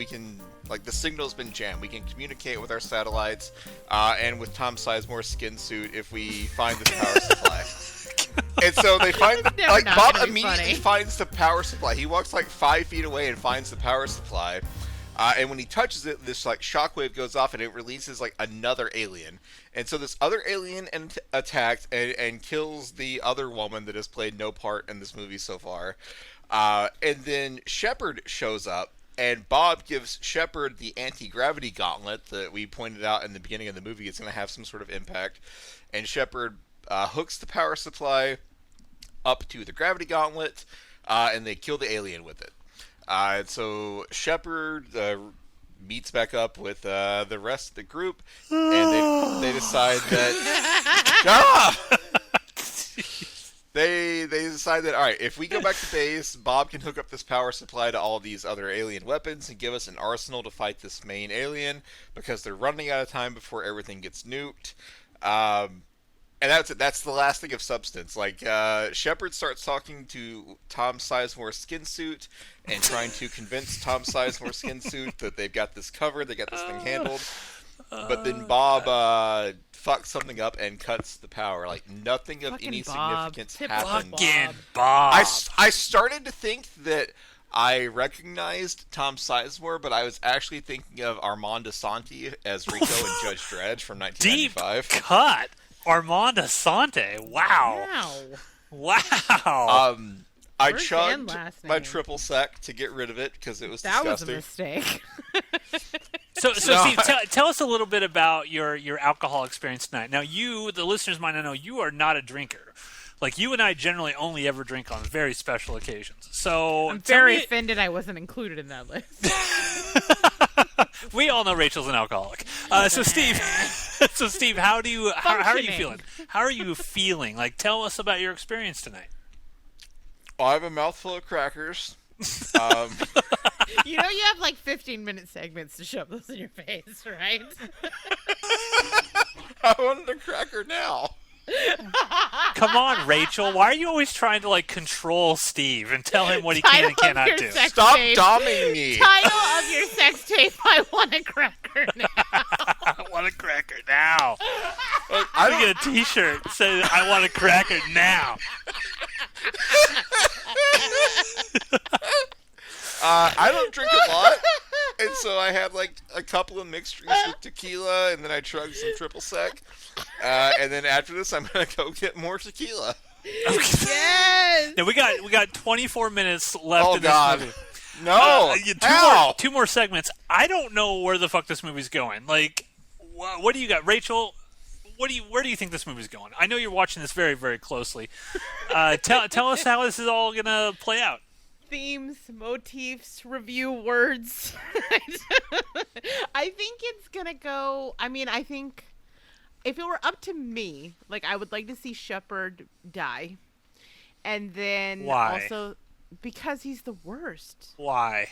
like, the signal's been jammed. We can communicate with our satellites, and with Tom Sizemore's skin suit if we find this power supply. And so they find Bob immediately finds the power supply. He walks like 5 feet away and finds the power supply. And when he touches it, this like shockwave goes off and it releases like another alien. And so this other alien attacks and kills the other woman that has played no part in this movie so far. And then Shepard shows up, and Bob gives Shepard the anti-gravity gauntlet that we pointed out in the beginning of the movie. It's going to have some sort of impact. And Shepard hooks the power supply up to the gravity gauntlet, and they kill the alien with it. And so Shepard meets back up with the rest of the group, and they decide that they decide that, all right, if we go back to base, Bob can hook up this power supply to all these other alien weapons and give us an arsenal to fight this main alien, because they're running out of time before everything gets nuked. And that's it. That's the last thing of substance. Like, Shepard starts talking to Tom Sizemore's skin suit and trying to convince Tom Sizemore's skin suit that they've got this covered, they got this thing handled. But then Bob fucks something up and cuts the power. Like, nothing of any significance happened. Fucking Bob. I started to think that I recognized Tom Sizemore, but I was actually thinking of Armand Asante as Rico and Judge Dredd from 1995. Deep cut. Armand Asante. Wow. I chugged my triple sec to get rid of it because it was disgusting. That was a mistake. So Steve, tell us a little bit about your alcohol experience tonight. Now, you, the listeners might not know, you are not a drinker. Like, you and I generally only ever drink on very special occasions. So I'm very offended I wasn't included in that list. We all know Rachel's an alcoholic. So Steve, how are you feeling? How are you feeling? Like, tell us about your experience tonight. Well, I have a mouthful of crackers. You know you have like 15-minute segments to shove those in your face, right? I wanted a cracker now. Come on, Rachel. Why are you always trying to like control Steve and tell him what he can and cannot do? Stop doming me. Title of your sex tape: I want a cracker now. I want a cracker now. I'm gonna get a T-shirt that says "I want a cracker now." I don't drink a lot, and so I had like a couple of mixed drinks with tequila, and then I chugged some triple sec, and then after this, I'm gonna go get more tequila. Yes. Now we got 24 minutes left Oh in this God. movie. No. Two more segments. I don't know where the fuck this movie's going. Like, what do you got, Rachel? Where do you think this movie's going? I know you're watching this very, very closely. Tell us how this is all gonna play out. Themes, motifs, review words. I think it's gonna go. I mean, I think if it were up to me, like, I would like to see Shepard die, and then Why? Also because he's the worst. Why?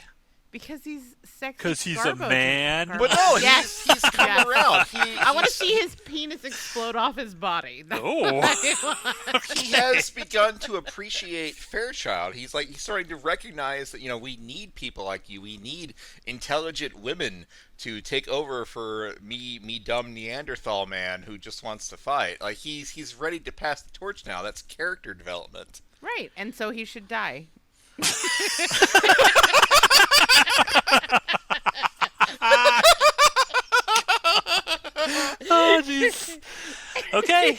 Because he's sexy. Because he's a man. But no, Yes. he's come Yes. around. I want to see his penis explode off his body. That's Oh. what I want. He has begun to appreciate Fairchild. He's starting to recognize that, we need people like you. We need intelligent women to take over for me dumb Neanderthal man who just wants to fight. Like, he's ready to pass the torch now. That's character development. Right, and so he should die. Oh, jeez. Okay,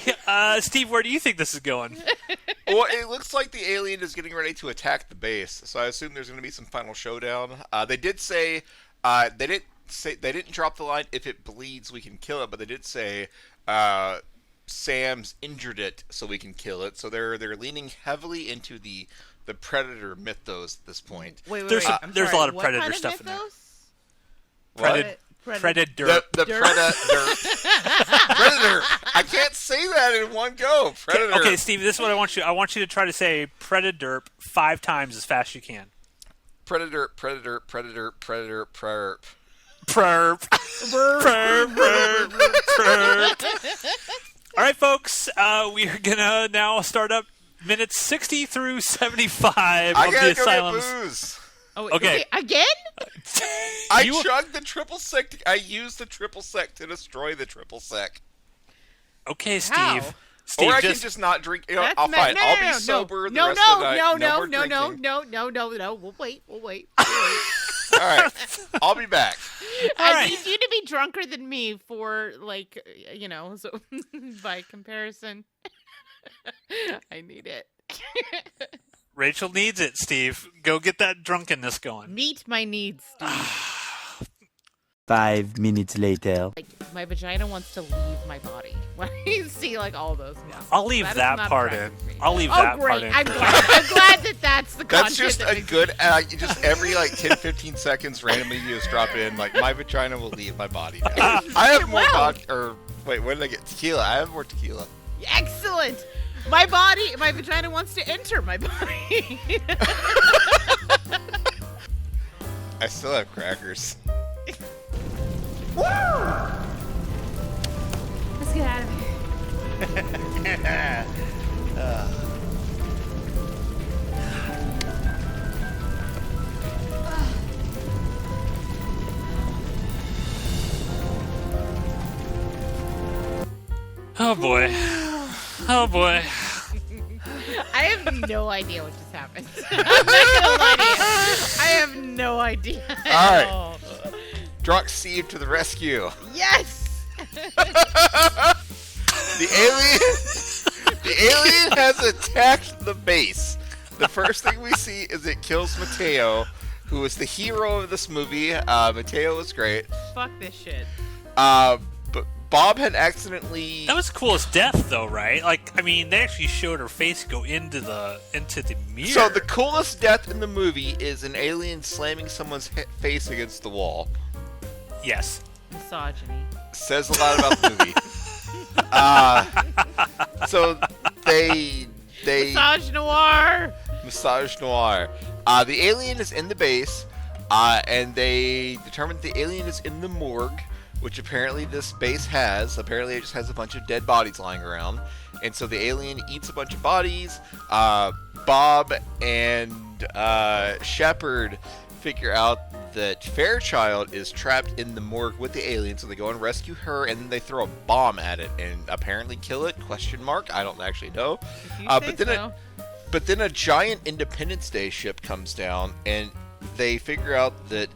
Steve, where do you think this is going? Well, it looks like the alien is getting ready to attack the base, so I assume there's going to be some final showdown. They did say they didn't drop the line, if it bleeds we can kill it, but they did say Sam's injured it so we can kill it. So they're leaning heavily into the Predator mythos at this point. Wait, There's I'm there's a sorry, lot of what Predator kind of stuff in there. mythos? Predator. The Predator. I can't say that in one go. Predator. Okay, Steve, this is what I want you. I want you to try to say Predator 5 times as fast as you can. Predator, Predator, Predator, Predator, Predator. Perp. Perp, perp, perp. All right, folks, we are gonna now start up minutes 60 through 75 I of the gotta go Asylum's. get booze. Oh, Okay. Again? I chugged the triple sec. I used the triple sec to destroy the triple sec. Okay, Steve. How? Steve, Or I can just not drink. That's I'll not- fine. no, I'll no, be no, sober the no, rest no, of the night. no, more no, no, drinking. no. We'll wait. All right, I'll be back. I right. need you to be drunker than me for, like, so by comparison, I need it. Rachel needs it, Steve. Go get that drunkenness going. Meet my needs, Steve. 5 minutes later. Like, my vagina wants to leave my body. When I see, like, all those muscles. I'll leave is that not part in. attractive to me. I'll leave Oh, that great. part in. I'm glad that that's the content. That's just that a makes good. Just every 10-15 seconds, randomly you just drop in like my vagina will leave my body. Now. I have more will. vodka. Or wait, when did I get tequila? I have more tequila. Excellent. My vagina wants to enter my body. I still have crackers. Let's get out of here. Oh boy. Oh boy. I have no idea what just happened. I'm not gonna lie to you. I have no idea. All right. all. Drunk Steve to the rescue. Yes. The alien has attacked the base. The first thing we see is it kills Mateo, who is the hero of this movie. Mateo was great. Fuck this shit. But Bob had accidentally. That was the coolest death, though, right? Like, I mean, they actually showed her face go into the mirror. So the coolest death in the movie is an alien slamming someone's face against the wall. Yes. Misogyny. Says a lot about the movie. So they Massage noir. The alien is in the base, and they determined the alien is in the morgue, which apparently this base has. Apparently it just has a bunch of dead bodies lying around. And so the alien eats a bunch of bodies. Bob and Shepard figure out that Fairchild is trapped in the morgue with the alien, so they go and rescue her, and then they throw a bomb at it and apparently kill it, ? I don't actually know. But then a giant Independence Day ship comes down, and they figure out that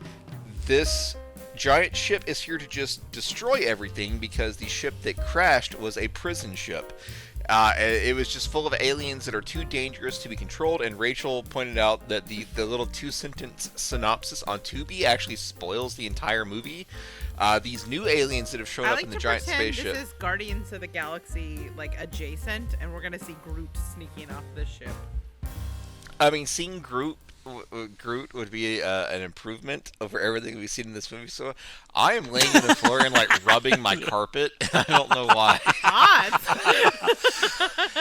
this giant ship is here to just destroy everything because the ship that crashed was a prison ship. It was just full of aliens that are too dangerous to be controlled, and Rachel pointed out that the little 2-sentence synopsis on Tubi actually spoils the entire movie. These new aliens that have shown up in the giant spaceship. This is Guardians of the Galaxy, like, adjacent, and we're gonna see Groot sneaking off the ship. I mean, seeing Groot would be an improvement over everything we've seen in this movie. So I am laying on the floor and like rubbing my carpet. I don't know why.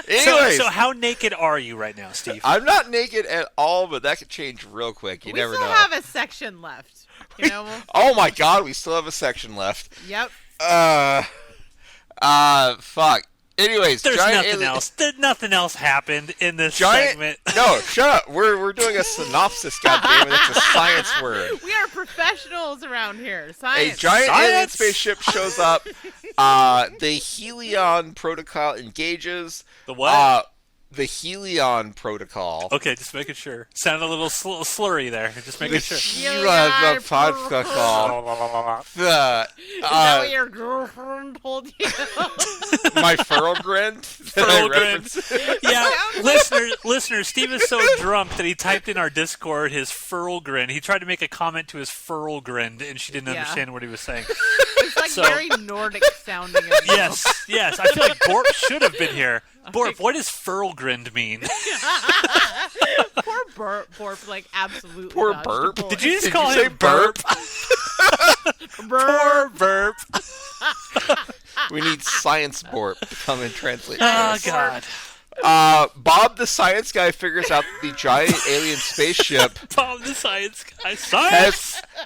Anyways, so how naked are you right now, Steve? I'm not naked at all, but that could change real quick. You never know. We still have a section left. You know. Oh my God, we still have a section left. Yep. Fuck. Anyways, there's giant nothing else. Nothing else happened in this giant segment. No, shut up. We're doing a synopsis. Goddammit, that's a science word. We are professionals around here. Science. A giant alien spaceship shows up. The Helion protocol engages. The what? The Helion protocol. Okay, just making sure. Sounded a little slurry there. Just making sure. Helion protocol. Is that what your girlfriend told you? My furl grind? Yeah, listener, Steve is so drunk that he typed in our Discord his furl grin. He tried to make a comment to his furl grin, and she didn't understand what he was saying. It's like very Nordic sounding. Yes. I feel like Borp should have been here. Borp, what does furl grinned mean? Poor Borp, like absolutely. Poor Burp. Did you just call him Burp? Poor Burp. We need Science Borp to come and translate. Oh, God. Bob the science guy figures out that the giant alien spaceship Bob the science guy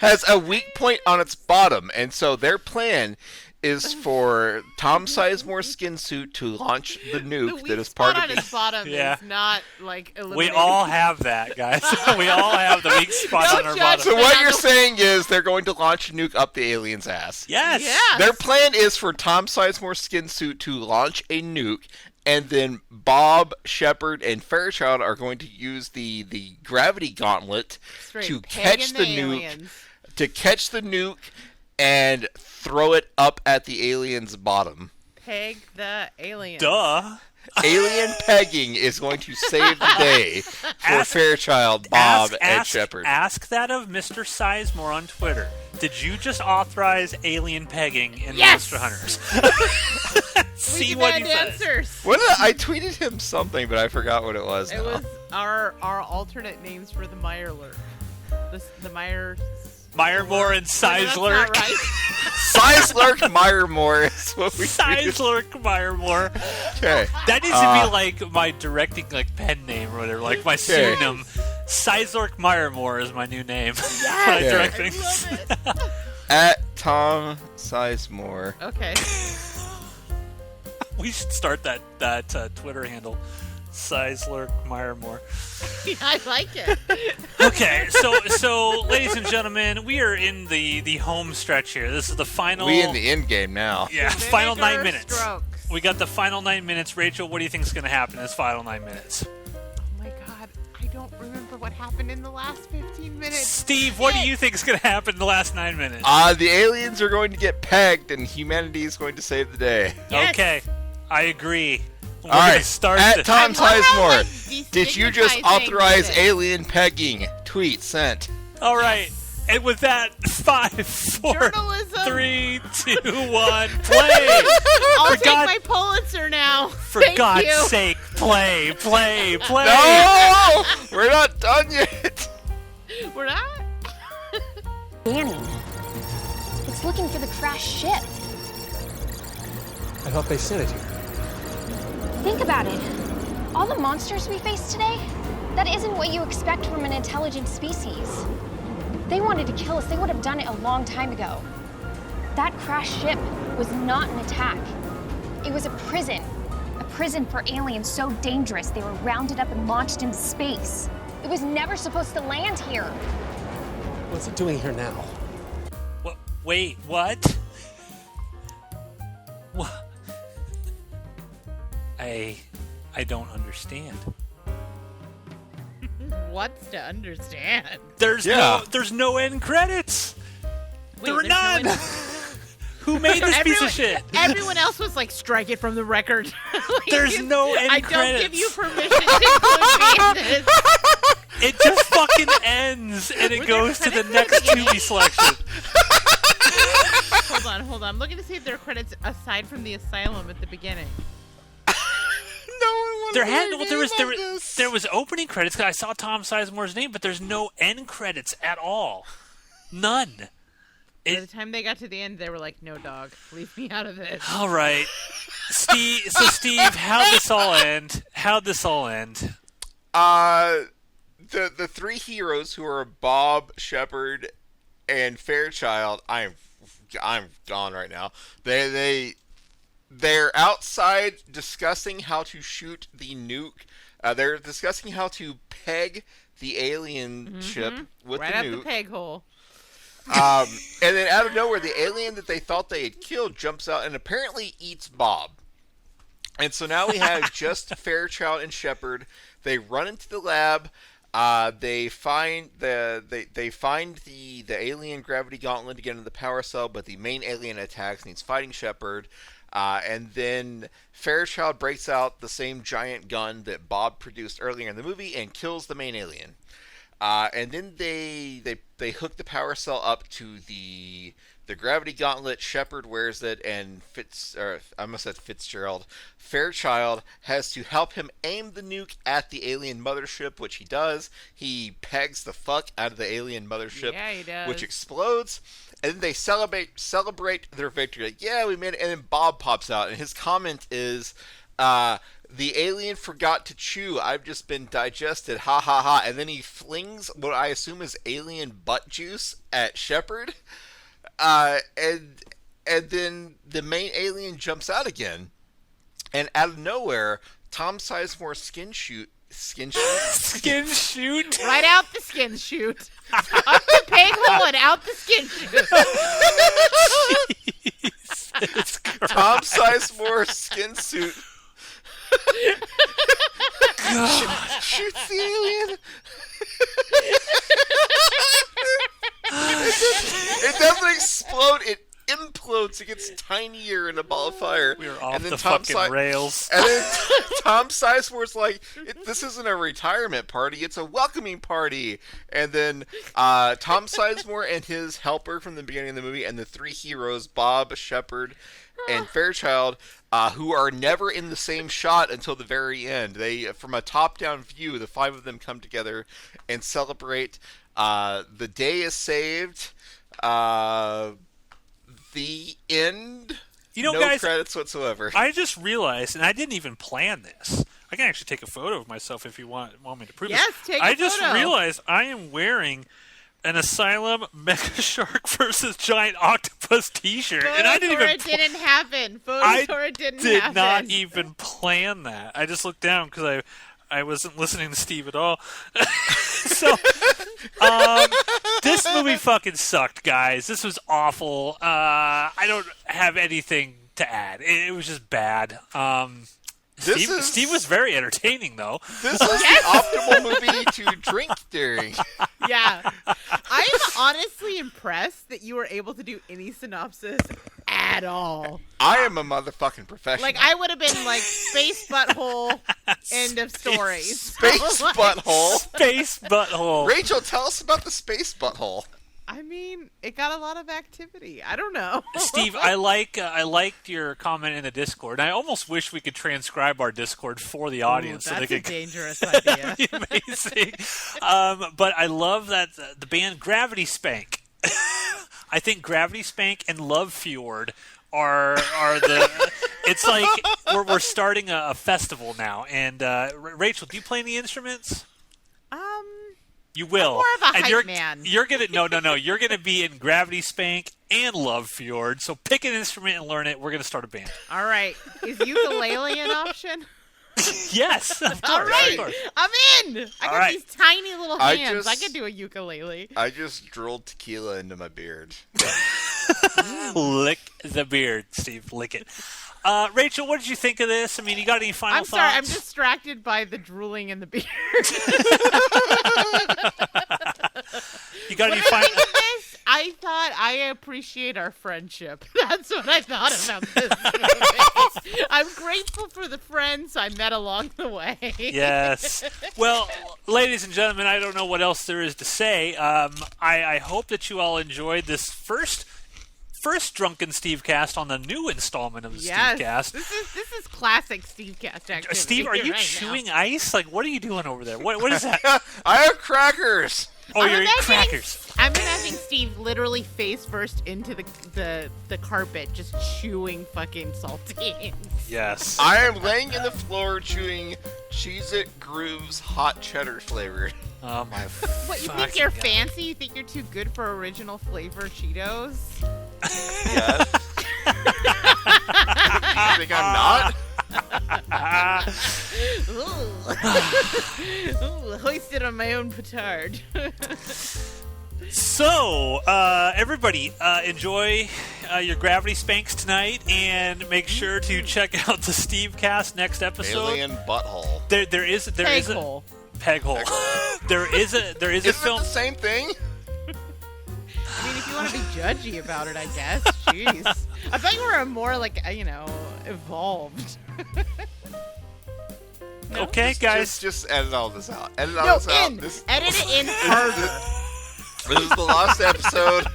has a weak point on its bottom, and so their plan is for Tom Sizemore's skin suit to launch the nuke that is part of his bottom is not like eliminated. We all have that, guys. We all have the weak spot on our bottom. So what you're saying is they're going to launch a nuke up the alien's ass. Yes. Their plan is for Tom Sizemore's skin suit to launch a nuke, and then Bob, Shepard, and Fairchild are going to use the gravity gauntlet to catch the nuke. To catch the nuke and throw it up at the alien's bottom. Peg the alien. Duh. Alien pegging is going to save the day for Fairchild, Bob, and Shepard. Ask that of Mr. Sizemore on Twitter. Did you just authorize alien pegging in Monster Hunters? See what he says. I tweeted him something, but I forgot what it was. It was our alternate names for the Mirelurk. The Miremore and Sizelurk. Right. Sizelurk Miremore is what we Sizelurk Miremore. Okay. That needs to be like my directing pen name or whatever, like my pseudonym. Sizelurk Miremore is my new name. Yes. I love it. At Tom Sizemore. Okay. We should start that Twitter handle. Sizelurk Miremore. I like it. Okay, so ladies and gentlemen, we are in the home stretch here. This is the final. We in the end game now. Yeah, final 9 minutes. Strokes. We got the final 9 minutes. Rachel, what do you think is going to happen in this final 9 minutes? Oh my God, I don't remember what happened in the last 15 minutes. Steve, what do you think is going to happen in the last 9 minutes? The aliens are going to get pegged, and humanity is going to save the day. Yes. Okay, I agree. We're All right, start at Tom Sizemore, did you just authorize this. alien pegging? Tweet sent. All right, and with that, 5, 4, Journalism. 3, 2, 1, play. I'll take my Pulitzer now. For Thank God's you. sake, play. No, we're not done yet. We're not. Danny, it's looking for the crashed ship. I thought they sent it here. Think about it. All the monsters we face today, that isn't what you expect from an intelligent species. They wanted to kill us. They would have done it a long time ago. That crashed ship was not an attack. It was a prison. A prison for aliens so dangerous they were rounded up and launched into space. It was never supposed to land here. What's it doing here now? What? Wait, what? What? I don't understand. What's to understand? There's no end credits. Wait, there were there's none. No Who made this piece of shit? Everyone else was like, strike it from the record. Like, There's no end I credits. don't give you permission to include me in this. It just fucking ends, and it Were there goes to the credits next at the beginning? Tubi selection. Hold on. I'm looking to see if there are credits aside from the Asylum at the beginning. There was opening credits because I saw Tom Sizemore's name, but there's no end credits at all. None. By the time they got to the end, they were like, "No, dog, leave me out of this." All right, Steve. So Steve, how'd this all end? The three heroes who are Bob, Shepard, and Fairchild. I'm gone right now. They're outside discussing how to shoot the nuke. They're discussing how to peg the alien ship with right the up nuke. the peg hole. And then out of nowhere, the alien that they thought they had killed jumps out and apparently eats Bob. And so now we have just Fairchild and Shepard. They run into the lab. They find the alien gravity gauntlet to get into the power cell, but the main alien attacks and he's fighting Shepard. And then Fairchild breaks out the same giant gun that Bob produced earlier in the movie and kills the main alien. And then they hook the power cell up to the gravity gauntlet. Shepard wears it, and Fitzgerald. Fairchild has to help him aim the nuke at the alien mothership, which he does. He pegs the fuck out of the alien mothership, Yeah, he does. which explodes. And then they celebrate their victory. Like, yeah, we made it. And then Bob pops out, and his comment is, the alien forgot to chew. I've just been digested. Ha ha ha. And then he flings what I assume is alien butt juice at Shepard. And then the main alien jumps out again. And out of nowhere, Tom Sizemore's skin shoot. Skin shoot. Right out the skin shoot. Up the peg hole and out the skin shoot. Jesus Christ. Tom Sizemore's skin suit. Shoots the alien. It doesn't explode. It implodes. It gets tinier in a ball of fire. We are off and then the fucking rails. And then Tom Sizemore's like, this isn't a retirement party. It's a welcoming party. And then Tom Sizemore and his helper from the beginning of the movie and the three heroes, Bob, Shepard, and Fairchild, who are never in the same shot until the very end. They, from a top-down view, the five of them come together and celebrate. The day is saved. The end. No, guys, credits whatsoever. I just realized, and I didn't even plan this. I can actually take a photo of myself if you want me to prove it. Yes, take a I just photo. realized I am wearing an Asylum Mega Shark versus Giant Octopus T-shirt, and I didn't even. It didn't happen. I didn't did happen. not even plan that. I just looked down because I wasn't listening to Steve at all. So, this movie fucking sucked, guys. This was awful. I don't have anything to add. It was just bad. Steve was very entertaining, though. This is the optimal movie to drink during. Yeah. I am honestly impressed that you were able to do any synopsis at all. I am a motherfucking professional. Like, I would have been like, space butthole, end of story. Space butthole. Space butthole. Rachel, tell us about the space butthole. I mean, it got a lot of activity. I don't know. Steve, I liked your comment in the Discord. I almost wish we could transcribe our Discord for the audience. That's so they a could... dangerous idea. Amazing. But I love that the band Gravity Spank. I think Gravity Spank and Love Fjord are the. It's like we're starting a festival now. And Rachel, do you play any instruments? You will. I'm more of a and hype man. You're gonna no. You're gonna be in Gravity Spank and Love Fjord. So pick an instrument and learn it. We're gonna start a band. All right. Is ukulele an option? Yes. Of course, All right. of course. I'm in. I got these tiny little hands. I could do a ukulele. I just drooled tequila into my beard. Lick the beard, Steve. Lick it. Rachel, what did you think of this? I mean, you got any final I'm sorry. I'm thoughts? distracted by the drooling and the beard. You got any What did I final? think of this? I thought I appreciate our friendship. That's what I thought about this movie. I'm grateful for the friends I met along the way. Yes. Well, ladies and gentlemen, I don't know what else there is to say. I hope that you all enjoyed this first Drunken Stevecast on the new installment of the Stevecast. This is classic Stevecast activity. Steve, are you chewing ice? Like, what are you doing over there? What is that? I have crackers. Oh, you're eating crackers. I'm imagining Steve literally face first into the carpet, just chewing fucking saltines. Yes. I am laying in the floor chewing Cheez-It Grooves hot cheddar flavored. Oh my! What, you think you're fancy? You think you're too good for original flavor Cheetos? Yes. You think I'm not? Ooh, hoisted on my own petard. So, everybody, enjoy your gravity spanks tonight, and make sure to check out the Stevecast next episode. Alien butthole. There is a peg hole. there is a Isn't film. it the same thing? I mean, if you want to be judgy about it, I guess. Jeez. I thought you were more like, evolved. No? Okay, guys. Just edit all this out. Edit all this out. Edit it in harder. This is the lost episode.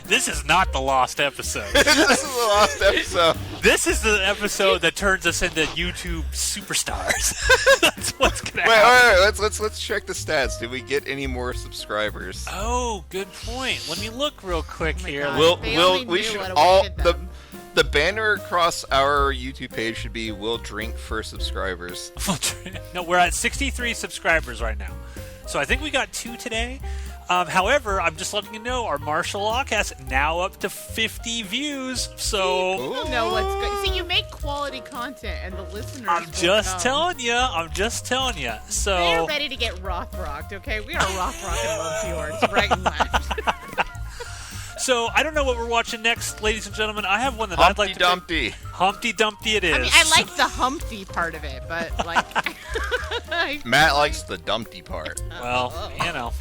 This is not the lost episode. This is the lost episode. This is the episode that turns us into YouTube superstars. That's what's gonna happen. Wait. Let's check the stats. Did we get any more subscribers? Oh, good point. Let me look real quick here. God. We should all the banner across our YouTube page should be "We'll drink for subscribers." No, we're at 63 subscribers right now. So I think we got 2 today. However, I'm just letting you know our martial law cast now up to 50 views. So people know what's good. See, you make quality content, and the listeners. I'm just telling you. So we're ready to get rocked, okay? We are rocking love fjords right and left. So I don't know what we're watching next, ladies and gentlemen. I have one that I'd like to. Humpty Dumpty it is. I mean, I like the Humpty part of it, but like. Matt likes the Dumpty part. Well,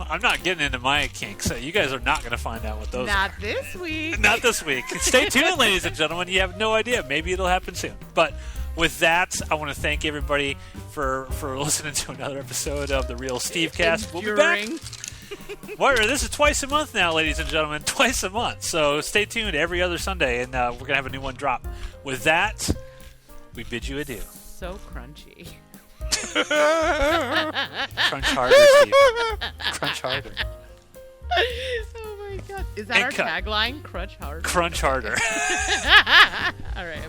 I'm not getting into my kinks, so you guys are not going to find out what those Not are. this week. Not this week. Stay tuned, ladies and gentlemen. You have no idea. Maybe it'll happen soon. But with that, I want to thank everybody for listening to another episode of the Real Stevecast. We'll be back. This is twice a month now, ladies and gentlemen. Twice a month. So stay tuned every other Sunday, and we're going to have a new one drop. With that, we bid you adieu. So crunchy. Crunch harder, Steve. Crunch harder. Oh my god. Is that our tagline? Crunch harder? Crunch harder. All right.